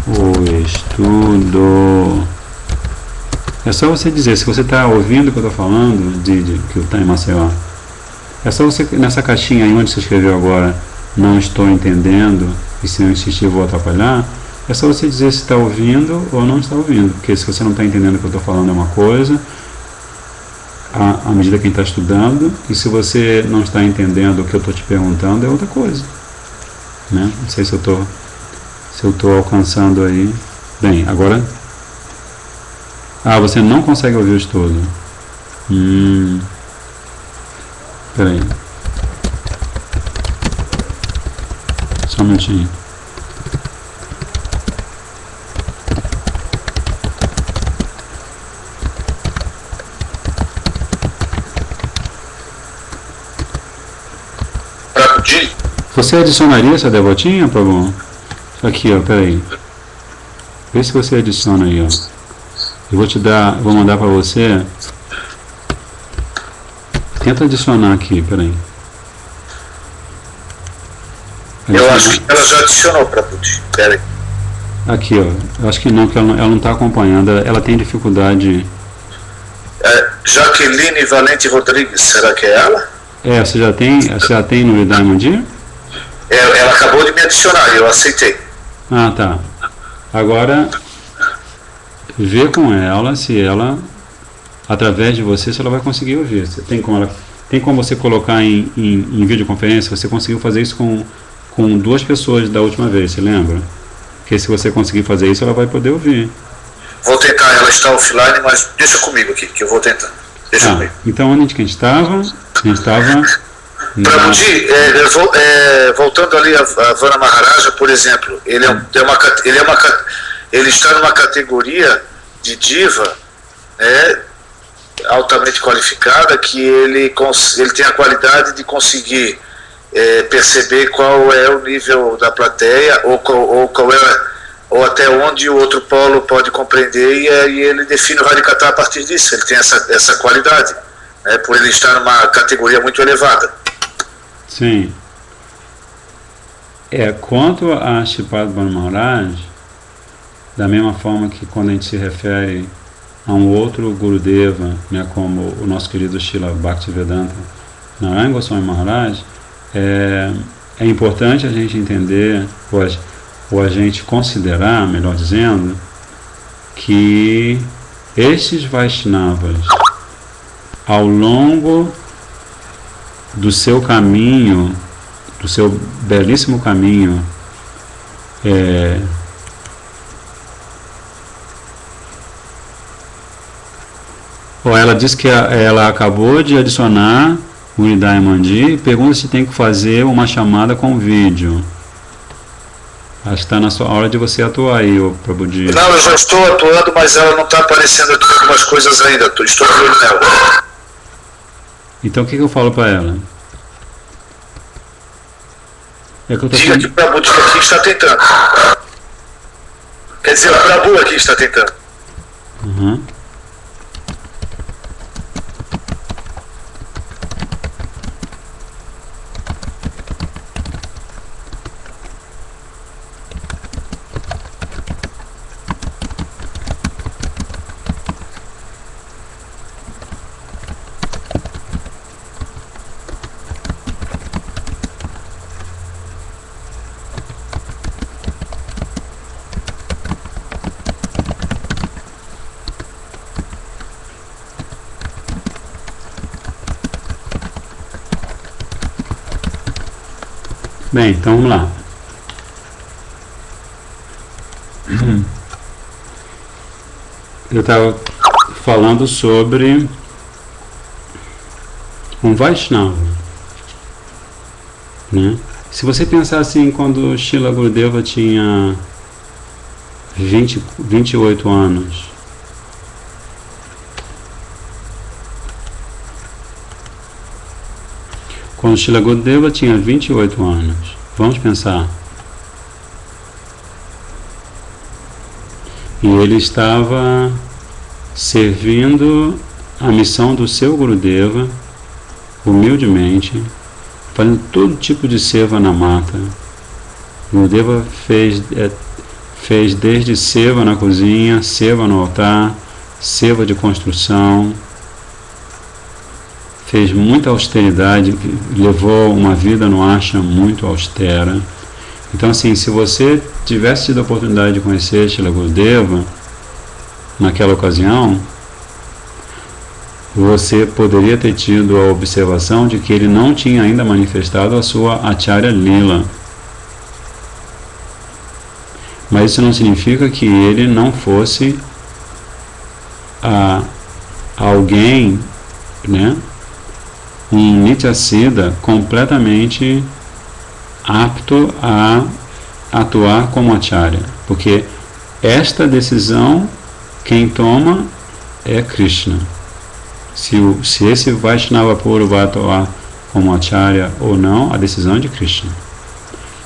o estudo. É só você dizer, se você está ouvindo o que eu estou falando, que está em Maceió, é só você, nessa caixinha aí onde você escreveu agora, não estou entendendo, e se eu insistir vou atrapalhar, é só você dizer se está ouvindo ou não está ouvindo, porque se você não está entendendo o que eu estou falando é uma coisa, à medida que a gente está estudando, e se você não está entendendo o que eu estou te perguntando é outra coisa, né? Não sei se eu estou alcançando aí. Bem, agora... você não consegue ouvir o estudo. Peraí. Só um minutinho. Você adicionaria essa devotinha, Prabhu? Aqui, ó, peraí. Vê se você adiciona aí, ó. Eu vou mandar para você. Tenta adicionar aqui, peraí. Eu acho que ela já adicionou para Budi. Peraí. Aqui, ó. Eu acho que não, ela não está acompanhando. Ela tem dificuldade. Jaqueline Valente Rodrigues, será que é ela? Você já tem no Diamond? Ela acabou de me adicionar, eu aceitei. Tá. Agora, vê com ela se ela, através de você, se ela vai conseguir ouvir. Tem como você colocar em videoconferência? Você conseguiu fazer isso com 2 pessoas da última vez, você lembra? Porque se você conseguir fazer isso, ela vai poder ouvir. Vou tentar, ela está offline, mas deixa comigo aqui, que eu vou tentar. Deixa comigo. Então, onde que a gente estava? Prabhuji, voltando ali a Vana Maharaja, por exemplo, ele está numa categoria de diva, né, altamente qualificada, que ele tem a qualidade de conseguir perceber qual é o nível da plateia ou até onde o outro polo pode compreender, e aí ele define o Harikata a partir disso. Ele tem essa qualidade, né, por ele estar numa categoria muito elevada. Sim. Quanto a Shripad Bhanu Maharaj, da mesma forma que quando a gente se refere a um outro Gurudeva, né, como o nosso querido Srila Bhaktivedanta Narayana Goswami Maharaj, é importante a gente entender, ou a gente considerar, melhor dizendo, que estes Vaishnavas, ao longo do seu caminho, do seu belíssimo caminho, ela diz que ela acabou de adicionar o Hridaya Mandi e pergunta se tem que fazer uma chamada com vídeo. Acho que está na sua hora de você atuar aí, Prabhuji. Não, eu já estou atuando, mas ela não está aparecendo aqui algumas coisas ainda. Estou de olho nela. Então o que eu falo para ela? Diga que o Prabhu aqui está tentando. Quer dizer, o Prabhu aqui está tentando. Uhum. Bem, então vamos lá. Eu estava falando sobre um Vaishnava, né? Se você pensar assim, quando Srila Gurudeva tinha 28 anos, quando Srila Gurudeva tinha 28 anos, vamos pensar, e ele estava servindo a missão do seu Gurudeva, humildemente, fazendo todo tipo de seva na mata. Gurudeva fez desde seva na cozinha, seva no altar, seva de construção, fez muita austeridade, levou uma vida no ashram muito austera. Então, assim, se você tivesse tido a oportunidade de conhecer Srila Gurudeva naquela ocasião, você poderia ter tido a observação de que ele não tinha ainda manifestado a sua Acharya Lila. Mas isso não significa que ele não fosse alguém, né, um Nityasiddha completamente apto a atuar como Acharya. Porque esta decisão, quem toma é Krishna. Se esse Vaishnava puro vai atuar como Acharya ou não, a decisão é de Krishna.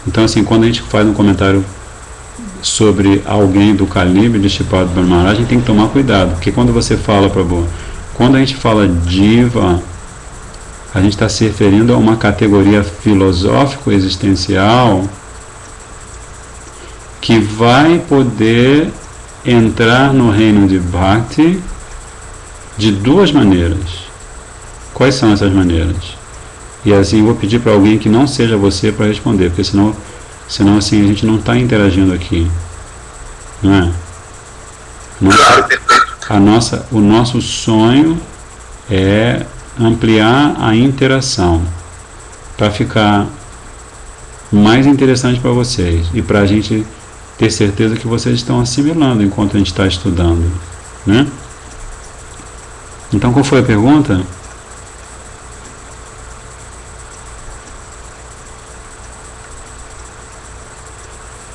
Então, assim, quando a gente faz um comentário sobre alguém do calibre de Shripad Brahmaraj, a gente tem que tomar cuidado, porque quando você fala, Prabhu, quando a gente fala diva, a gente está se referindo a uma categoria filosófico-existencial que vai poder entrar no reino de Bhakti de duas maneiras. Quais são essas maneiras? E assim, vou pedir para alguém que não seja você para responder, porque senão assim, a gente não está interagindo aqui. Não é? O nosso sonho é ampliar a interação para ficar mais interessante para vocês e para a gente ter certeza que vocês estão assimilando enquanto a gente está estudando, né? Então, qual foi a pergunta?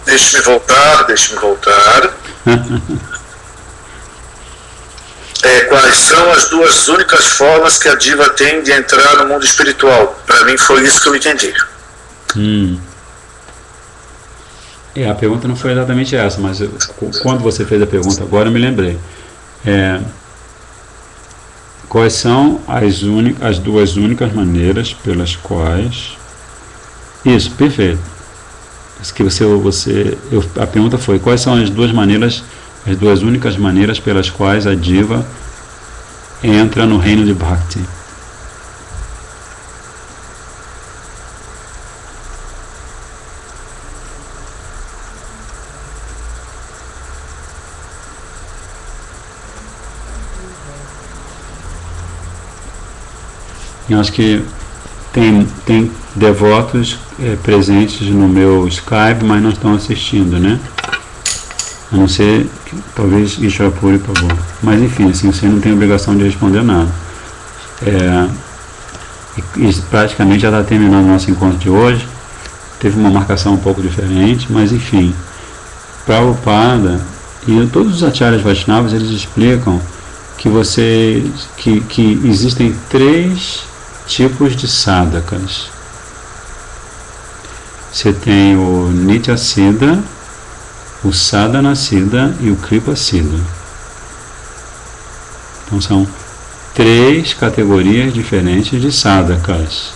Deixe-me voltar. Quais são as duas únicas formas que a diva tem de entrar no mundo espiritual? Para mim foi isso que eu entendi. A pergunta não foi exatamente essa, mas quando você fez a pergunta agora eu me lembrei. Quais são as duas únicas maneiras pelas quais... Isso, perfeito. Que a pergunta foi: quais são as duas únicas maneiras pelas quais a diva entra no reino de Bhakti? Eu acho que tem devotos presentes no meu Skype, mas não estão assistindo, né? A não ser, talvez, Ishapuri, por favor. Mas enfim, assim, você não tem obrigação de responder nada. E praticamente já está terminando o nosso encontro de hoje. Teve uma marcação um pouco diferente, mas enfim. Prabhupada e todos os acharyas Vaishnavas, eles explicam que existem 3 tipos de sadhakas. Você tem o Nityasiddha, o Sadhanasiddha e o Kripasiddha. Então são 3 categorias diferentes de sadhakas.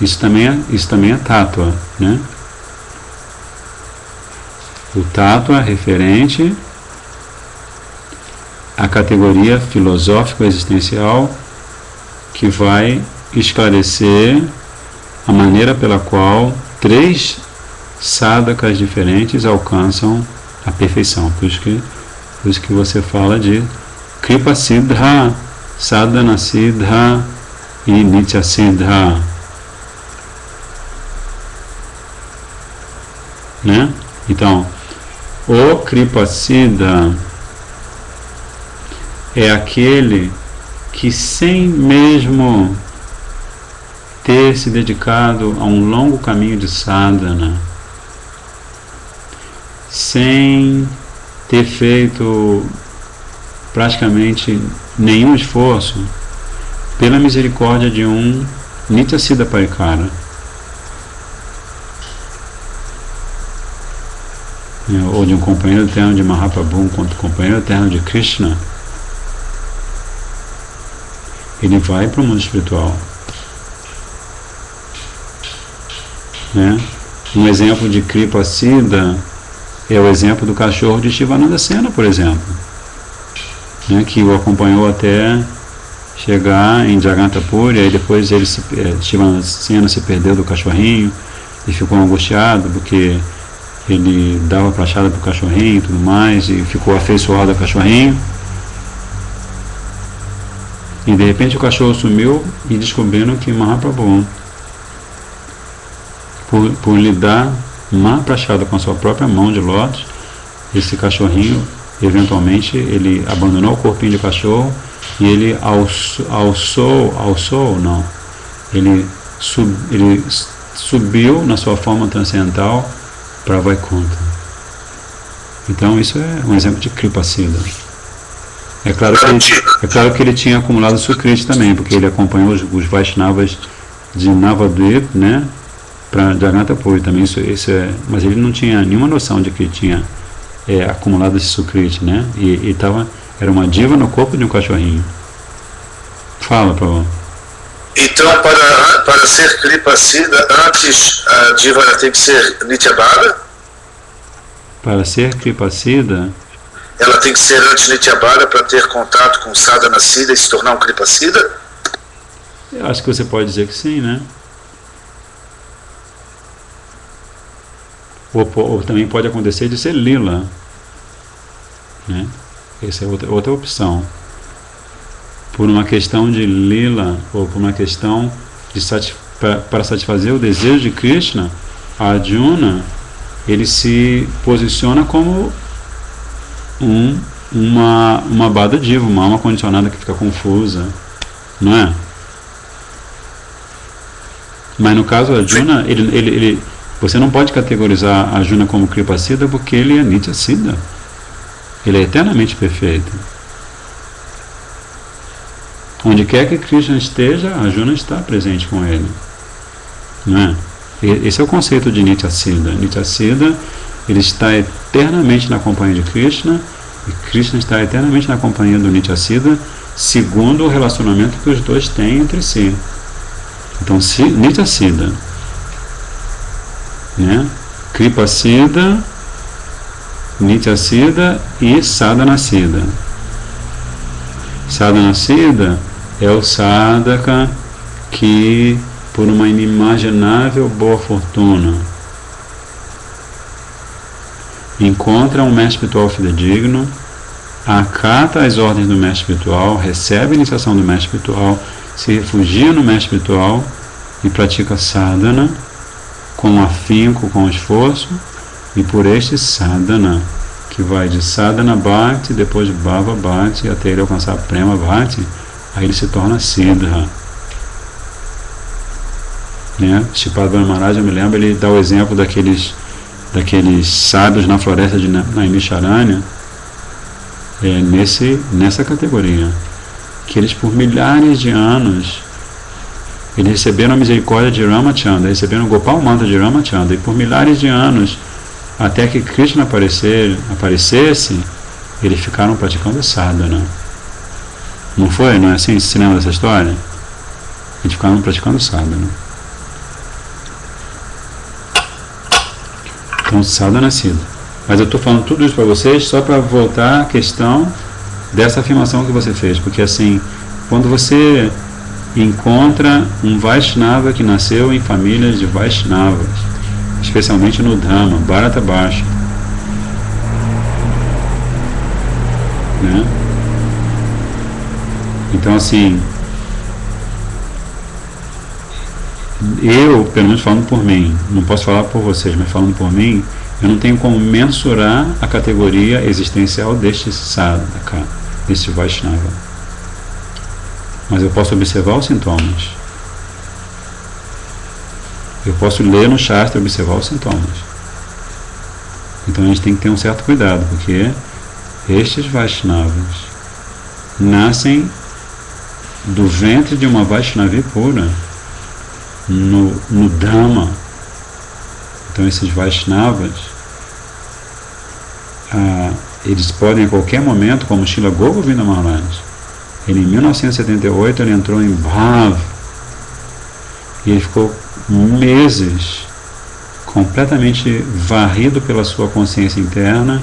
Isso também é tattva, né? O tattva é referente à categoria filosófico-existencial que vai esclarecer a maneira pela qual 3 sadhakas diferentes alcançam a perfeição. Por isso que você fala de Kripasiddha, Sadhanasiddha e Nityasiddha, né? Então, o Kripasiddha é aquele que sem mesmo ter se dedicado a um longo caminho de sadhana, sem ter feito praticamente nenhum esforço, pela misericórdia de um Nityasiddha Parikara, ou de um companheiro eterno de Mahaprabhu, um companheiro eterno de Krishna, ele vai para o mundo espiritual. Um exemplo de Kripa Siddha é o exemplo do cachorro de Shivananda Sena, por exemplo, que o acompanhou até chegar em Jagantapuri, aí depois Shivananda Sena se perdeu do cachorrinho e ficou angustiado porque ele dava prachada para o cachorrinho e tudo mais, e ficou afeiçoado ao cachorrinho, e de repente o cachorro sumiu e descobriram que Mahaprabhu, por lhe dar uma prachada com a sua própria mão de lótus, esse cachorrinho, eventualmente, ele abandonou o corpinho de cachorro e ele ele subiu na sua forma transcendental para Vaikuntha. Então isso é um exemplo de Kripa Siddha. É claro que ele tinha acumulado Sukriti também, porque ele acompanhou os Vaishnavas de Navadvip, para Jagantapuri também, mas ele não tinha nenhuma noção de que tinha acumulado esse Sukriti, e era uma diva no corpo de um cachorrinho. Fala, Prabhu. Então, para ser Kripa Siddha, antes a diva tem que ser Nityabhara? Para ser Kripa Siddha, ela tem que ser antes Nityabhara para ter contato com Sadhana Siddha e se tornar um Kripa Siddha? Eu acho que você pode dizer que sim, Ou também pode acontecer de ser lila, Essa é outra opção. Por uma questão de lila, ou por uma questão de para satisfazer o desejo de Krishna, Arjuna, ele se posiciona como uma Bada Diva, uma alma condicionada que fica confusa, não é? Mas no caso Arjuna, você não pode categorizar Arjuna como Kripa Siddha porque ele é Nitya Siddha. Ele é eternamente perfeito. Onde quer que Krishna esteja, Arjuna está presente com ele. Não é? Esse é o conceito de Nitya Siddha. Nitya Siddha, ele está eternamente na companhia de Krishna, e Krishna está eternamente na companhia do Nitya Siddha, segundo o relacionamento que os dois têm entre si. Então, Nitya Siddha, Kripa Siddha, Nitya Siddha e Sadhana Siddha. Sadhana Siddha é o sadhaka que, por uma inimaginável boa fortuna, encontra um mestre espiritual fidedigno, acata as ordens do mestre espiritual, recebe a iniciação do mestre espiritual, se refugia no mestre espiritual e pratica sadhana com afinco, com esforço, e por este sadhana, que vai de sadhana bhakti, depois de bhava bhakti, até ele alcançar prema bhakti, aí ele se torna siddha. Shripada Maharaj, eu me lembro, ele dá o exemplo daqueles sábios na floresta de Naimisharanya, nessa categoria, que eles por milhares de anos eles receberam a misericórdia de Ramachandra, receberam o Gopal Mantra de Ramachandra, e por milhares de anos, até que Krishna aparecesse, eles ficaram praticando sadhana. Não foi? Não é assim? Você se lembra dessa história? Eles ficaram praticando sadhana. Então, sadhana siddha. Mas eu estou falando tudo isso para vocês só para voltar à questão dessa afirmação que você fez, porque assim, quando você encontra um Vaishnava que nasceu em famílias de Vaishnavas, especialmente no Dhamma, Bharata Bharsha, Então assim, eu, pelo menos falando por mim, não posso falar por vocês, mas falando por mim, eu não tenho como mensurar a categoria existencial deste sadhaka, deste Vaishnava. Mas eu posso observar os sintomas. Eu posso ler no Shastra e observar os sintomas. Então a gente tem que ter um certo cuidado, porque estes Vaishnavas nascem do ventre de uma Vaishnavi pura, no Dhamma. Então esses Vaishnavas, eles podem a qualquer momento, como Srila Govinda Maharaj, ele em 1978 ele entrou em Bhav, e ele ficou meses completamente varrido pela sua consciência interna,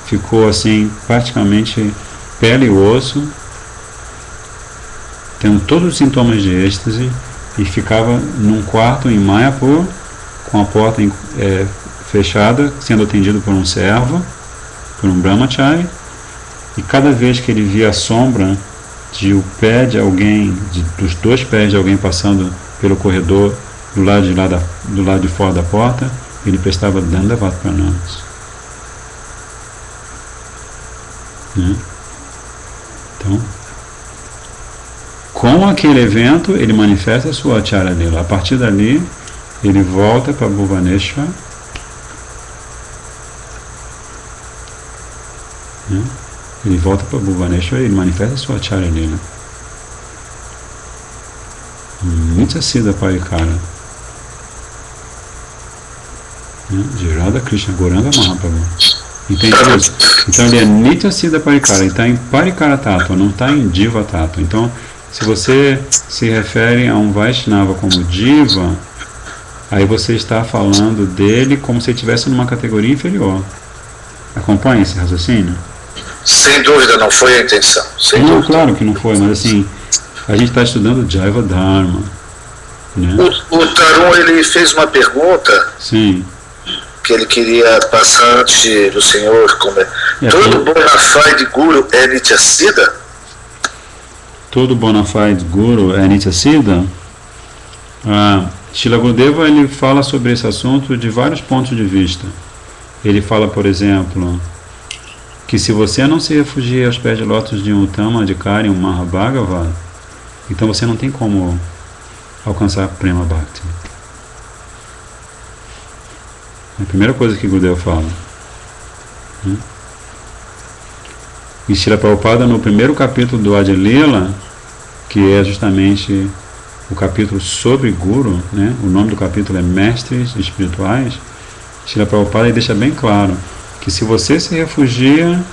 ficou assim praticamente pele e osso, tendo todos os sintomas de êxtase, e ficava num quarto em Mayapur com a porta fechada, sendo atendido por um servo, por um brahmachari, e cada vez que ele via a sombra de o pé de alguém, dos dois pés de alguém passando pelo corredor do lado de fora da porta, ele prestava Dandavat Pranamas. Né? Então, com aquele evento, ele manifesta a sua Acharya Lila. A partir dali, ele volta para Bhuvaneshwar. Né? Ele volta para Bhuvaneshwar e ele manifesta a sua Acharya Lila. Nitya Siddha Parikara. Né? De Radha Krishna, Gauranga Mahaprabhu. Entende isso? Então ele é Nitya Siddha Parikara, ele está em Parikara Tattva, não está em Diva Tattva. Então, se você se refere a um Vaishnava como Diva, aí você está falando dele como se ele estivesse numa categoria inferior. Acompanha esse raciocínio? Sem dúvida, não foi a intenção. Sem não, dúvida. Claro que não foi, mas assim, a gente está estudando Jaiva Dharma. Né? O Tarun, ele fez uma pergunta. Sim. Que ele queria passar antes do senhor. Todo bona fide guru é Nitya Siddha? Todo bona fide guru é Nitya Siddha? Srila Gurudeva, ele fala sobre esse assunto de vários pontos de vista. Ele fala, por exemplo, que se você não se refugia aos pés de lótus de um Uttama Adhikari, um Mahabhagava, então você não tem como alcançar Prema Bhakti. É a primeira coisa que Gurudeva fala. E Srila Prabhupada, no primeiro capítulo do Adi Lila, que é justamente o capítulo sobre Guru, né? O nome do capítulo é Mestres Espirituais, Srila Prabhupada deixa bem claro que se você se refugia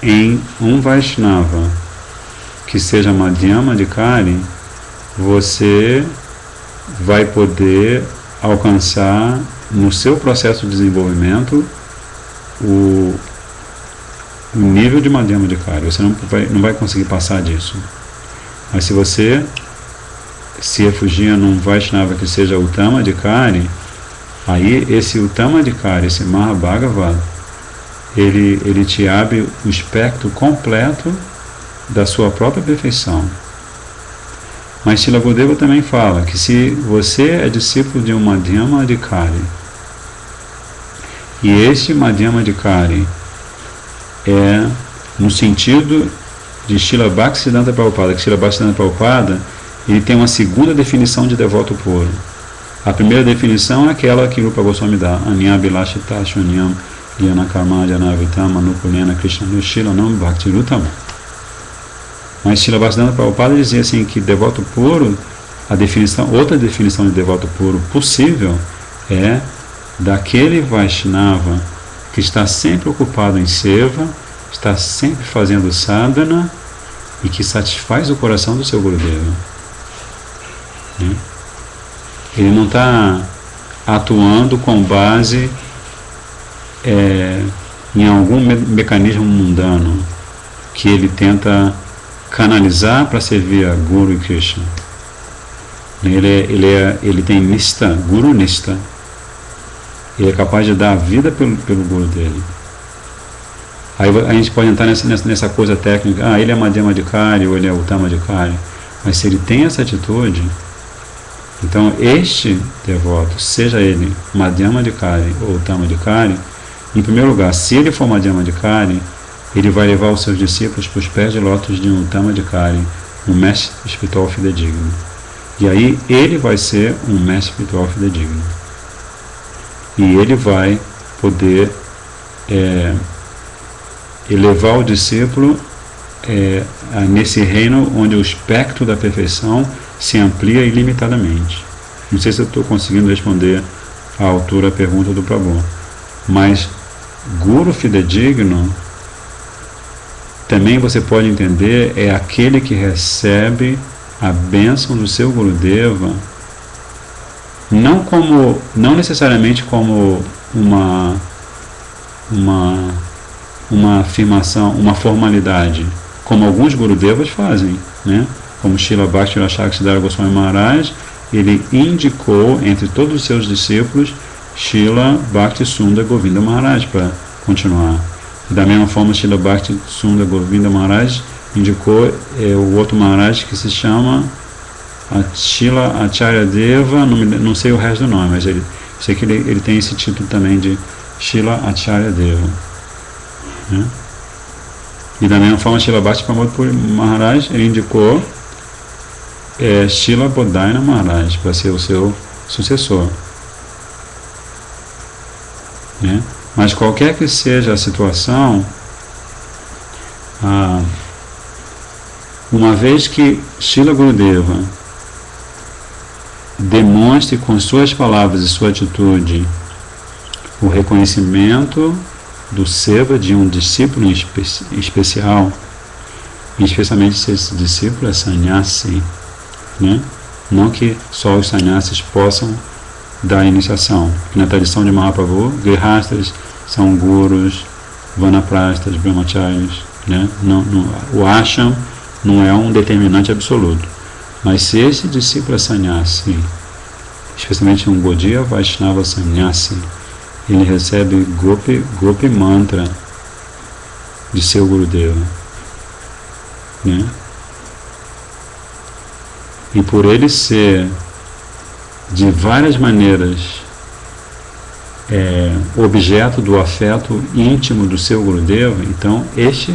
em um Vaishnava que seja Madhyama Adhikari, você vai poder alcançar no seu processo de desenvolvimento o nível de Madhyama Adhikari. Você não vai conseguir passar disso. Mas se você se refugia num Vaishnava que seja Uttama Adhikari, aí esse Uttama Adhikari, esse Mahabhagavad, ele te abre o espectro completo da sua própria perfeição. Mas Srila Gurudeva também fala que se você é discípulo de um Madhyama Adhikari, e este Madhyama Adhikari é no sentido de Srila Bhaktisiddhanta Prabhupada, que Srila Bhaktisiddhanta Prabhupada, ele tem uma segunda definição de devoto puro. A primeira definição é aquela que Rupa Goswami dá, Anyabhilashita Shunyam Yanakarma Janavitam Anukulena Krishna Nushilanam Bhaktirutama. Mas Srila Bhaktisiddhanta Prabhupada dizia assim que devoto puro, outra definição de devoto puro possível é daquele Vaishnava que está sempre ocupado em seva, está sempre fazendo sadhana e que satisfaz o coração do seu Gurudeva. Ele não está atuando com base em algum mecanismo mundano que ele tenta canalizar para servir a Guru e Krishna. Ele tem nista, Guru nista. Ele é capaz de dar a vida pelo Guru dele. Aí a gente pode entrar nessa coisa técnica, ele é Madhyama Adhikari ou ele é Uttama Adhikari. Mas se ele tem essa atitude, então este devoto, seja ele Madhyama Adhikari ou Uttama Adhikari, em primeiro lugar, se ele for Madhyama Adhikari, ele vai levar os seus discípulos para os pés de lótus de um Uttama Adhikari, um mestre espiritual fidedigno. E aí ele vai ser um mestre espiritual fidedigno. E ele vai poder elevar o discípulo nesse reino onde o espectro da perfeição se amplia ilimitadamente. Não sei se eu estou conseguindo responder à altura a pergunta do Prabhu, mas guru fidedigno também você pode entender é aquele que recebe a bênção do seu Gurudeva não necessariamente como uma afirmação, uma formalidade, como alguns Gurudevas fazem, né? Como Srila Bhakti Rakshaksidhara Goswami Maharaj, ele indicou entre todos os seus discípulos Srila Bhakti Sundar Govinda Maharaj para continuar. Da mesma forma, Srila Bhakti Sundar Govinda Maharaj indicou o outro Maharaj que se chama Srila Acharya Deva, não sei o resto do nome, mas sei que ele tem esse título também de Srila Acharya Deva, né? E da mesma forma, Srila Bhakti Pramod Puri Maharaj, ele indicou Srila Bodhayana Maharaj para ser o seu sucessor, né? Mas qualquer que seja a situação, uma vez que Srila Gurudeva demonstre com suas palavras e sua atitude o reconhecimento do seva de um discípulo especial, e especialmente se esse discípulo é sannyasi, né? Não que só os sannyasis possam dar iniciação. Na tradição de Mahaprabhu, grihastas são gurus, vanaprastas, brahmacharis, né? O ashram não é um determinante absoluto. Mas se esse discípulo é sannyasi, especialmente um Gaudiya Vaishnava sannyasi, ele recebe Gopi mantra de seu Gurudeva, né? E por ele ser de várias maneiras objeto do afeto íntimo do seu Gurudeva, então este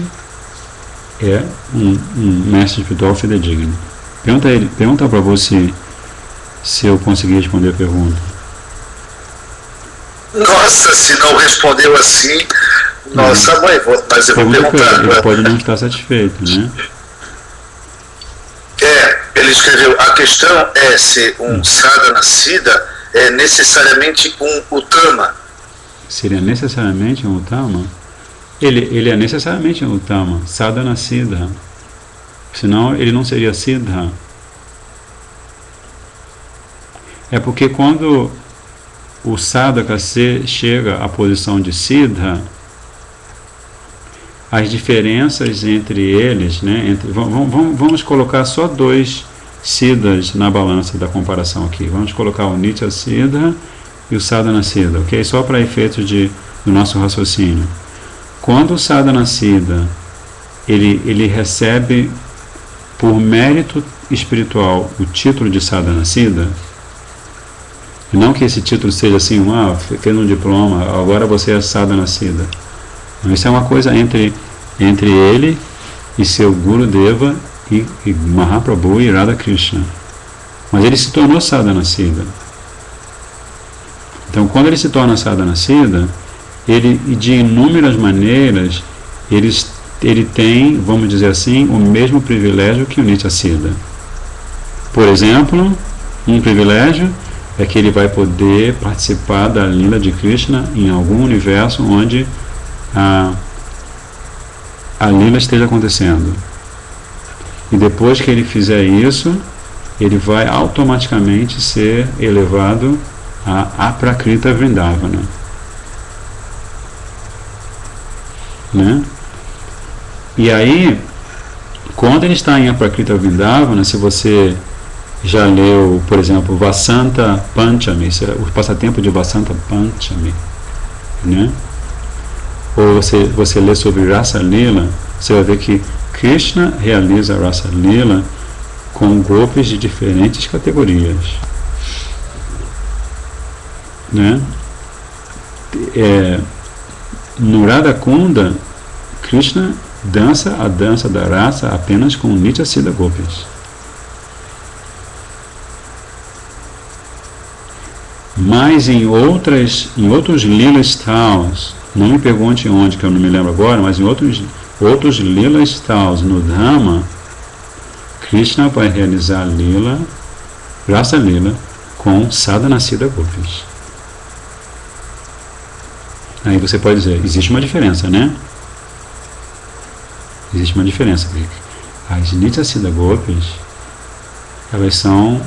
é um mestre espiritual fidedigno. Pergunta para você se eu consegui responder a pergunta. Nossa, se não respondeu assim, nossa mãe, mas eu vou perguntar. Ele pode não estar satisfeito, né? Ele escreveu, a questão é se um sadhana siddha é necessariamente um uttama. Seria necessariamente um uttama? Ele é necessariamente um uttama, sadhana siddha. Senão ele não seria siddha. É porque quando o sadhaka chega à posição de siddha, as diferenças entre eles, né, vamos colocar só dois siddhas na balança da comparação aqui. Vamos colocar o Nitya Siddha e o Sadhana Siddha, ok? Só para efeitos do nosso raciocínio. Quando o Sadhana Siddha ele recebe por mérito espiritual o título de Sadhana Siddha, não que esse título seja assim, fez um diploma, agora você é Sadhana Siddha. Isso é uma coisa entre ele e seu Gurudeva e Mahaprabhu e Radha Krishna. Mas ele se tornou Sadhana Siddha. Então, quando ele se torna Sadhana Siddha, ele, de inúmeras maneiras, ele tem, vamos dizer assim, o mesmo privilégio que o Nitya Siddha. Por exemplo, um privilégio é que ele vai poder participar da Lila de Krishna em algum universo onde a Lila esteja acontecendo. E depois que ele fizer isso, ele vai automaticamente ser elevado a Aprakrita Vrindavana, né? E aí, quando ele está em Aprakrita Vrindavana, se você já leu, por exemplo, Vasanta Panchami, o passatempo de Vasanta Panchami, né? Ou você lê sobre Rasa Lila, você vai ver que Krishna realiza Rasa Lila com golpes de diferentes categorias, né? No Radha Kunda, Krishna dança a dança da raça apenas com Nitya Siddha Gopis. Mas em outros Lila Styles, não me pergunte onde, que eu não me lembro agora, mas em outros Lila Styles no Dhamma, Krishna vai realizar Lila, Rasa Lila, com Sadhana Siddha Gopis. Aí você pode dizer, existe uma diferença, né? Existe uma diferença. As Nitya Siddha Gopis, elas são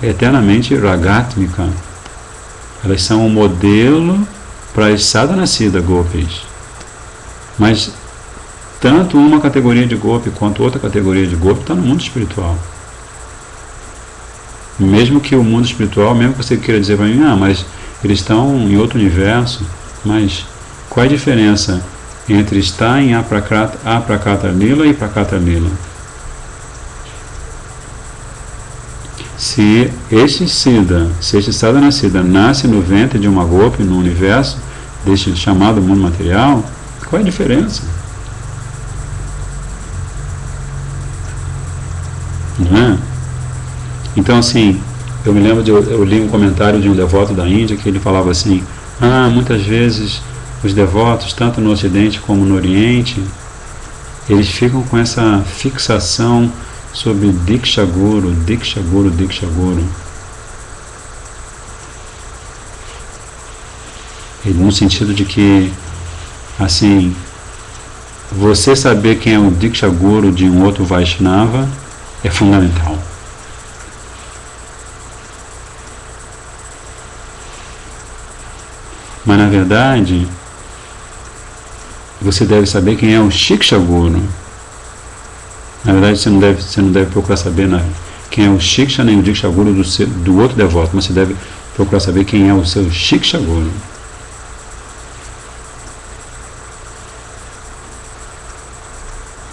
eternamente Ragatmika. Elas são um modelo para as Sadhana Siddha Gopis. Mas tanto uma categoria de Gopi quanto outra categoria de Gopi está no mundo espiritual. Mesmo que o mundo espiritual, mesmo que você queira dizer para mim, mas eles estão em outro universo, mas qual é a diferença entre estar em Aprakata Lila e Prakata Lila? Se este Sadhana Siddha nasce no ventre de uma Gopi no universo deste chamado mundo material, qual é a diferença? Não é? Então, assim, eu me lembro eu li um comentário de um devoto da Índia que ele falava assim, muitas vezes os devotos, tanto no Ocidente como no Oriente, eles ficam com essa fixação sobre Diksha Guru, Diksha Guru, Diksha Guru. No sentido de que, assim, você saber quem é o Diksha Guru de um outro Vaishnava é fundamental. Mas, na verdade, você deve saber quem é o Shiksha Guru. Na verdade, você não deve procurar saber quem é o Shiksha nem o Diksha Guru do outro devoto, mas você deve procurar saber quem é o seu Shiksha Guru.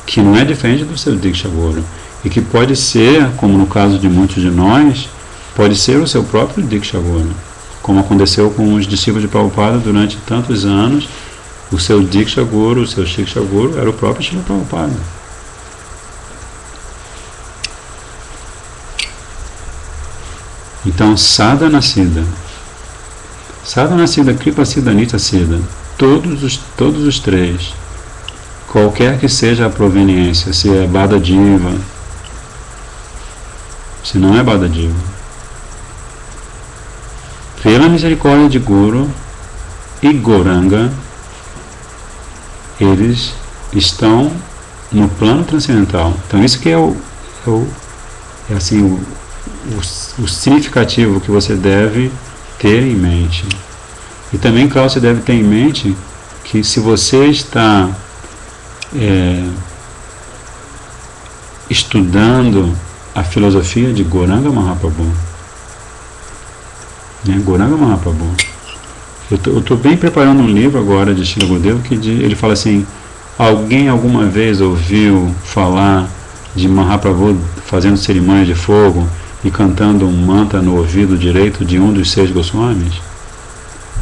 Que não é diferente do seu Diksha Guru. E que pode ser, como no caso de muitos de nós, pode ser o seu próprio Diksha Guru. Como aconteceu com os discípulos de Prabhupada durante tantos anos, o seu Diksha Guru, o seu Shiksha Guru era o próprio Srila Prabhupada. Então, Sadhana Siddha, Kripa Siddha, Nitya Siddha, todos os três, qualquer que seja a proveniência, se é Bada Diva, se não é Bada Diva, pela misericórdia de Guru e Gauranga, eles estão no plano transcendental. Então isso que é o significativo que você deve ter em mente. E também, claro, você deve ter em mente que se você está estudando a filosofia de Gauranga Mahaprabhu, Gauranga Mahaprabhu, eu estou bem preparando um livro agora de Srila Gurudeva que ele fala assim, alguém alguma vez ouviu falar de Mahaprabhu fazendo cerimônia de fogo e cantando um mantra no ouvido direito de um dos 6 Goswamis?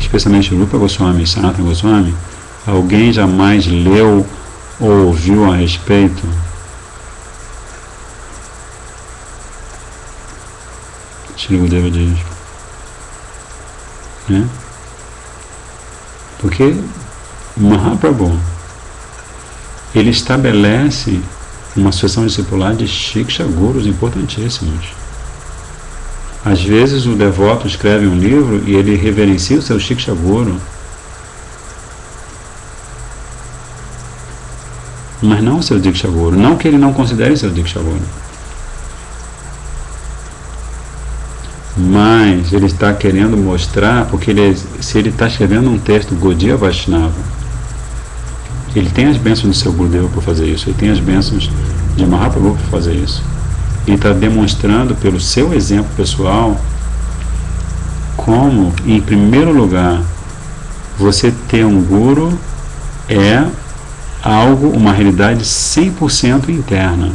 Especialmente Rupa Goswami e Sanatana Goswami. Alguém jamais leu ou ouviu a respeito? Srila Gurudeva diz. Porque Mahaprabhu, ele estabelece uma sucessão discipular de Shiksha Gurus importantíssimos. Às vezes o devoto escreve um livro e ele reverencia o seu Shiksha Guru, mas não o seu Diksha Guru, não que ele não considere seu Diksha Guru. Mas ele está querendo mostrar, porque se ele está escrevendo um texto Gaudiya Vaishnava, ele tem as bênçãos do seu Gurudeva para fazer isso, ele tem as bênçãos de Mahaprabhu para fazer isso. Ele está demonstrando pelo seu exemplo pessoal como, em primeiro lugar, você ter um Guru é algo, uma realidade 100% interna.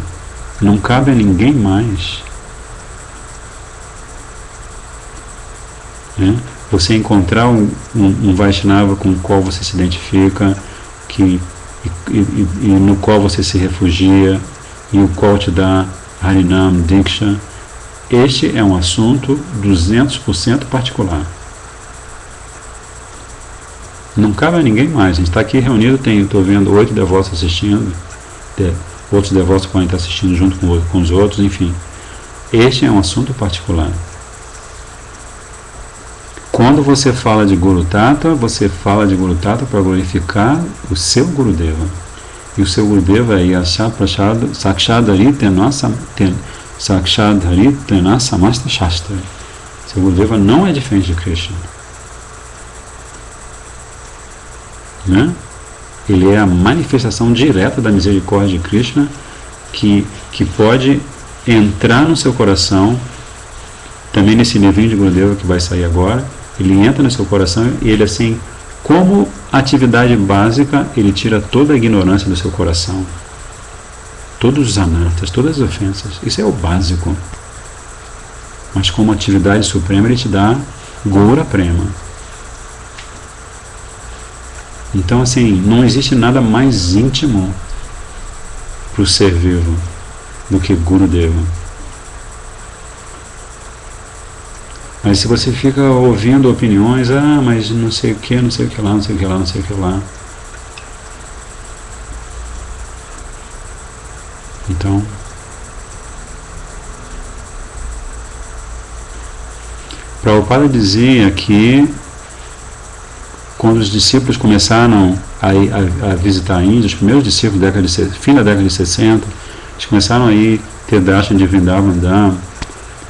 Não cabe a ninguém mais. Você encontrar um Vaishnava com o qual você se identifica, e no qual você se refugia, e o qual te dá Harinam Diksha, este é um assunto 200% particular. Não cabe a ninguém mais. A gente está aqui reunido, estou vendo 8 devotos assistindo, outros devotos podem estar assistindo junto com os outros, enfim. Este é um assunto particular. Quando você fala de Guru Tata, você fala de Guru Tata para glorificar o seu Gurudeva. E o seu Gurudeva é Yashat Prashad Sakshadhari Tena Samasta Shastra. Seu Gurudeva não é diferente de Krishna. Né? Ele é a manifestação direta da misericórdia de Krishna que pode entrar no seu coração, também nesse livrinho de Gurudeva que vai sair agora. Ele entra no seu coração e ele, assim, como atividade básica, ele tira toda a ignorância do seu coração, todos os anartas, todas as ofensas. Isso é o básico. Mas como atividade suprema, ele te dá Gaura Prema. Então, assim, não existe nada mais íntimo para o ser vivo do que Gurudeva. Mas se você fica ouvindo opiniões, mas não sei o que, não sei o que lá, não sei o que lá, não sei o que lá. Então, Prabhupada dizia que quando os discípulos começaram a visitar a Índia, os primeiros discípulos, fim da década de 60, eles começaram a ir ter darshan de Vrindavan Dham.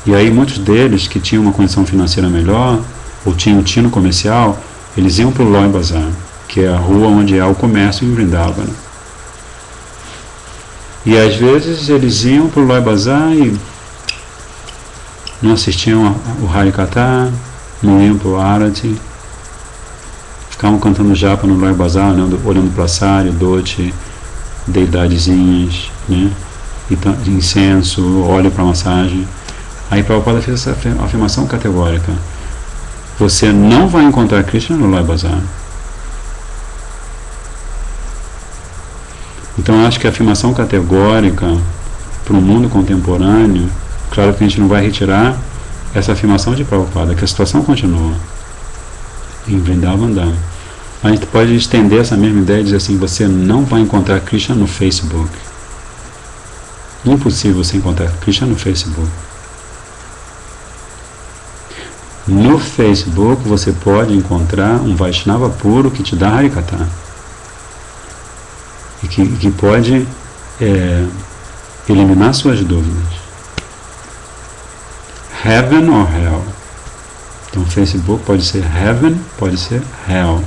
E aí muitos deles que tinham uma condição financeira melhor, ou tinham um tino comercial, eles iam para o Loi Bazar, que é a rua onde há o comércio em Vrindavan. E às vezes eles iam para o Loi Bazar e não assistiam o Harikatha, não iam para o Arati, ficavam cantando japa no Loi Bazar, olhando para Sari, Dote, deidadezinhas, né? Incenso, óleo para massagem. Aí Prabhupada fez essa afirmação categórica: você não vai encontrar Krishna no Loi Bazar. Então eu acho que a afirmação categórica para o mundo contemporâneo, claro que a gente não vai retirar essa afirmação de Prabhupada, que a situação continua em Vrindavan Dham. A gente pode estender essa mesma ideia e dizer assim: você não vai encontrar Krishna no Facebook. Impossível você encontrar Krishna no Facebook. No Facebook você pode encontrar um Vaishnava puro que te dá Harikatha e que pode eliminar suas dúvidas. Heaven or Hell. Então Facebook pode ser Heaven, pode ser Hell.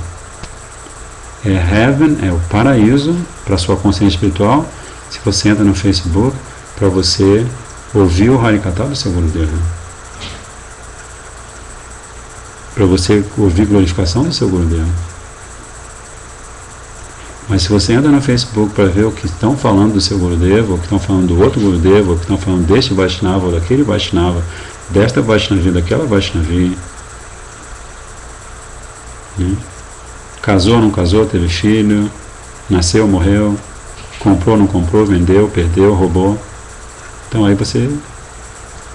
Heaven é o paraíso para a sua consciência espiritual, se você entra no Facebook, para você ouvir o Harikatha do seu Gurudeva, para você ouvir glorificação do seu Gurudeva. Mas se você entra no Facebook para ver o que estão falando do seu Gurudeva, ou que estão falando do outro Gurudeva, ou que estão falando deste Vaishnava, ou daquele Vaishnava, desta Vaishnavi, daquela Vaishnavi, né? Casou, não casou, teve filho, nasceu, morreu, comprou, não comprou, vendeu, perdeu, roubou. Então aí você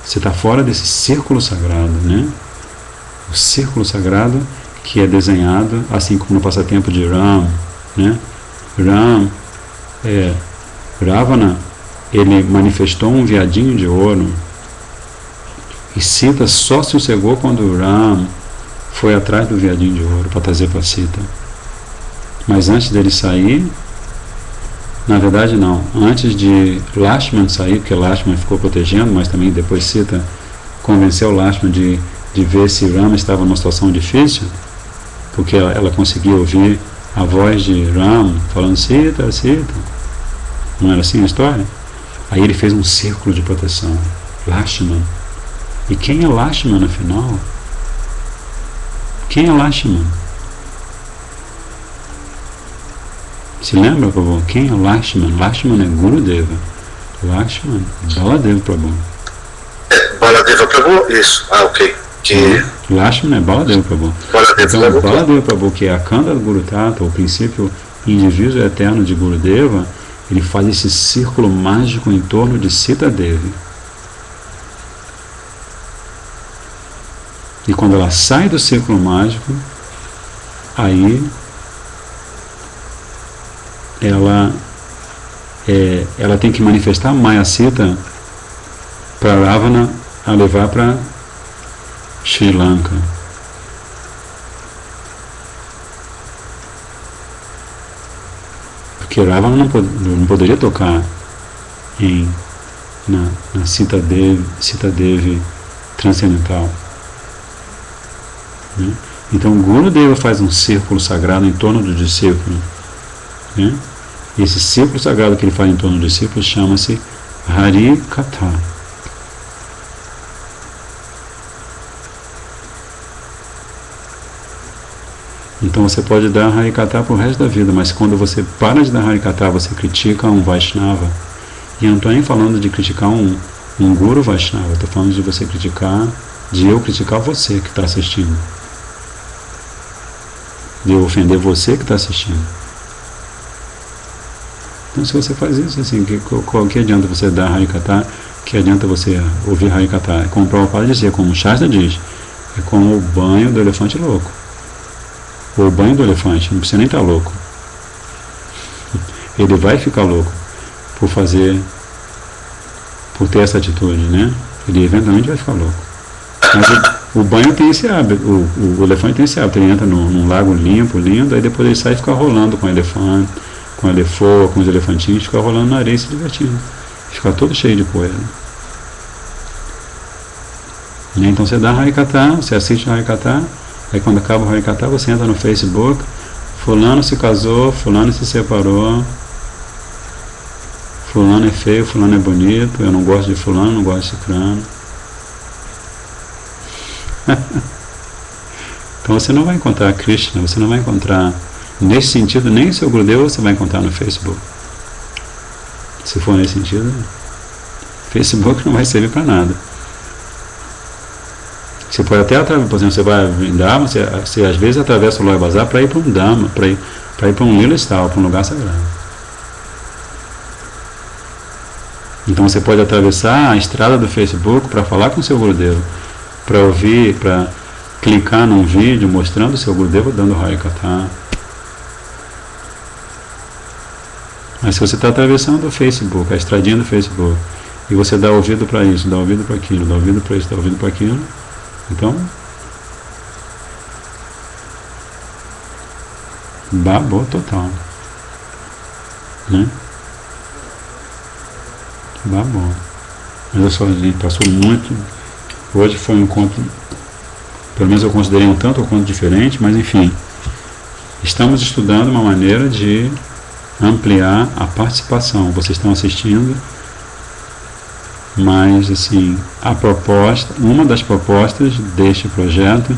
está fora desse círculo sagrado, né? O círculo sagrado que é desenhado, assim como no passatempo de Ram, né? Ravana, ele manifestou um veadinho de ouro, e Sita só se sossegou quando Ram foi atrás do veadinho de ouro para trazer para Sita. Mas antes dele sair, na verdade não, antes de Lakshman sair, porque Lakshman ficou protegendo, mas também depois Sita convenceu Lakshman de ver se Rama estava numa situação difícil, porque ela conseguia ouvir a voz de Ram falando: Sita, Sita. Não era assim a história? Aí ele fez um círculo de proteção, Lakshman. E quem é Lakshman afinal? Quem é Lakshman? Se lembra, Prabhu? Quem é Lakshman? Lakshman é Gurudeva. Lakshman, Baladeva Prabhu. Baladeva Prabhu? Isso. Ok. Lakshman é Baladeva Prabhu. Então, Baladeva Prabhu, que é a Kanda do Guru Tata, o princípio indivíduo eterno de Gurudeva, ele faz esse círculo mágico em torno de Sita Devi. E quando ela sai do círculo mágico, aí ela tem que manifestar Mayasita para Ravana a levar para Sri Lanka. Porque Ravana não poderia tocar na Sita Devi transcendental. Né? Então o Gurudeva faz um círculo sagrado em torno do discípulo. Né? E esse círculo sagrado que ele faz em torno do discípulo chama-se Hari Katha. Então você pode dar Harikatha para o resto da vida, mas quando você para de dar Harikatha, você critica um Vaishnava. E eu não estou nem falando de criticar um Guru Vaishnava, estou falando de você criticar, de eu criticar você que está assistindo. De eu ofender você que está assistindo. Então se você faz isso, assim, que adianta você dar Harikatha, que adianta você ouvir Harikatha? Como o Prabhupada dizia, como o Shastra diz, é como o banho do elefante louco. Ou o banho do elefante, não precisa nem estar louco. Ele vai ficar louco por ter essa atitude, né? Ele eventualmente vai ficar louco. Mas o banho tem esse hábito, o elefante tem esse hábito, ele entra num lago limpo, lindo, aí depois ele sai e fica rolando com o elefante, com a elefoa, com os elefantinhos, fica rolando na areia e se divertindo. Fica todo cheio de poeira. Então você dá Harikatha, você assiste Harikatha, aí quando acaba o Harikatha, você entra no Facebook, fulano se casou, fulano se separou, fulano é feio, fulano é bonito, eu não gosto de fulano, não gosto de ciclano. Então você não vai encontrar Krishna, você não vai encontrar, nesse sentido, nem o seu Gurudeva você vai encontrar no Facebook. Se for nesse sentido, Facebook não vai servir para nada. Você pode até, por exemplo, você vai em Dharma, você às vezes atravessa o Loy Bazar para ir para um Dharma, para ir para um Lila Stal, para um lugar sagrado. Então você pode atravessar a estrada do Facebook para falar com o seu Gurudeva, para ouvir, para clicar num vídeo mostrando o seu Gurudeva dando Harikatha. Mas se você está atravessando o Facebook, a estradinha do Facebook, e você dá ouvido para isso, dá ouvido para aquilo, dá ouvido para isso, dá ouvido para aquilo, então babou total, né? Babou. Mas olha só, gente, passou muito. Hoje foi um encontro, pelo menos eu considerei um tanto ou quanto diferente, mas enfim, estamos estudando uma maneira de ampliar a participação. Vocês estão assistindo, mas assim, a proposta, uma das propostas deste projeto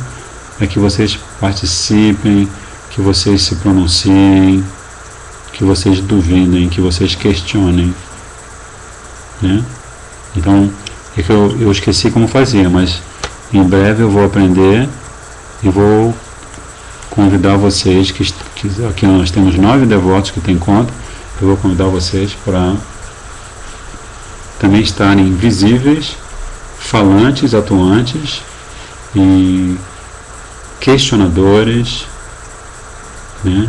é que vocês participem, que vocês se pronunciem, que vocês duvidem, que vocês questionem, né? Então, é que eu esqueci como fazia, mas em breve eu vou aprender e vou convidar vocês, que aqui nós temos 9 devotos que têm conta, eu vou convidar vocês para também estarem visíveis, falantes, atuantes e questionadores, né?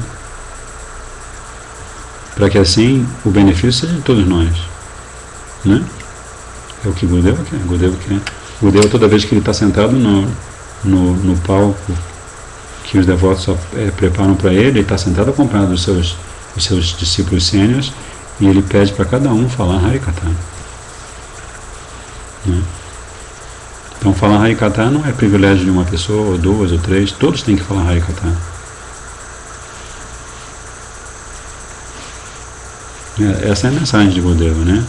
Para que assim o benefício seja de todos nós, né? É o que Gurudeva quer. Gurudeva, toda vez que ele está sentado no palco que os devotos preparam para ele está sentado acompanhado dos seus discípulos sêniores e ele pede para cada um falar Harikatha. Né? Então falar Harikatha não é privilégio de uma pessoa, ou 2, ou 3, todos têm que falar Harikatha. Essa é a mensagem de Gurudeva, né?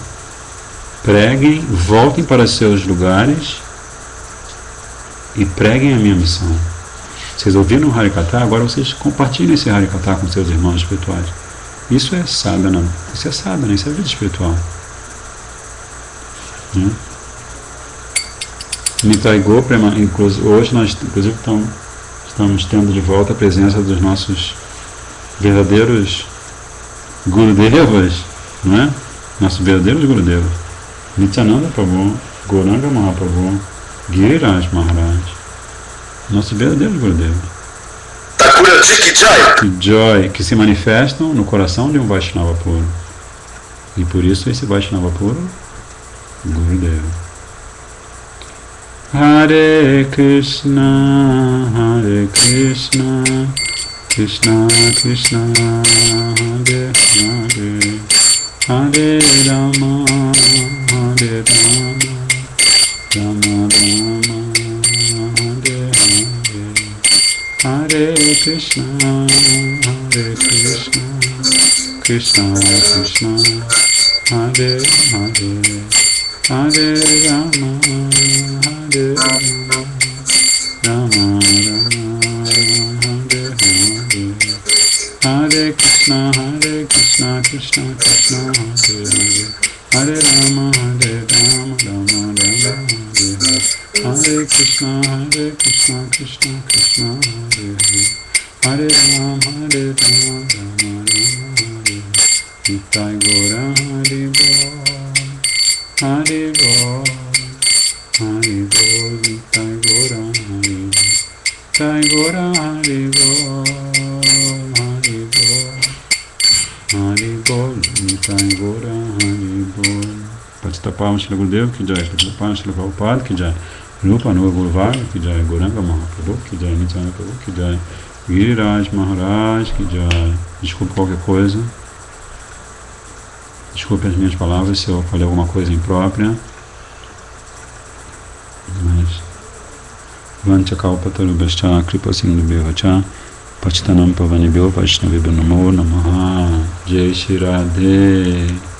Preguem, voltem para os seus lugares e preguem a minha missão. Vocês ouviram o Harikatha, agora vocês compartilhem esse Harikatha com seus irmãos espirituais. Isso é sadhana, isso é vida espiritual. Né? Nitai Goprema, hoje nós inclusive estamos tendo de volta a presença dos nossos verdadeiros Gurudevas, não é? Nossos verdadeiros Gurudevas. Nityananda Prabhu, Gauranga Mahaprabhu, Giriraj Maharaj, nossos verdadeiros Gurudevas. Thakur Ji Ki Jai. Que joy, que se manifestam no coração de um Vaishnava puro. E por isso esse Vaishnava puro, Gurudeva. Hare Krishna, Krishna Krishna, Hare Hare, Hare Rama, Hare Rama, Rama Rama, Hare Hare, Hare Krishna, Krishna Krishna, Hare Hare, Hare Rama, Hare Rama, Rama Rama, Hare Hare, Hare Krishna, Krishna Krishna, Hare Hare, Hare Rama, Rama Rama, Hare Hare, Hare Krishna, Krishna Krishna, Hare Hare, Hare Rama, Rama Rama, Hare Hare. Nitai Gora Hari Bol, Hari Bol, Hari Bol, Nitai Gora Hari Bol, Nitai Gora Hari Bol, Hari Bol, Hari Bol, Nitai Gora Hari Bol. Patitapam Shri Gurudev Ki Jai, Patitapam Shri Prabhupada Ki Jai, Rupa Nuva Guruvara Ki Jai, Goranga Mahaprabhu Ki Jai, Nityananda Prabhu Ki Jai, Giriraj Maharaj Ki Jai. Desculpe qualquer coisa. Desculpe as minhas palavras se eu falei alguma coisa imprópria. Mas Vanchakalpatarubhascha Kripasindhubhyo Pachitanam Pavanibhyo Vaishnavibhyo Namo Namaha. Jai Shri Radhe.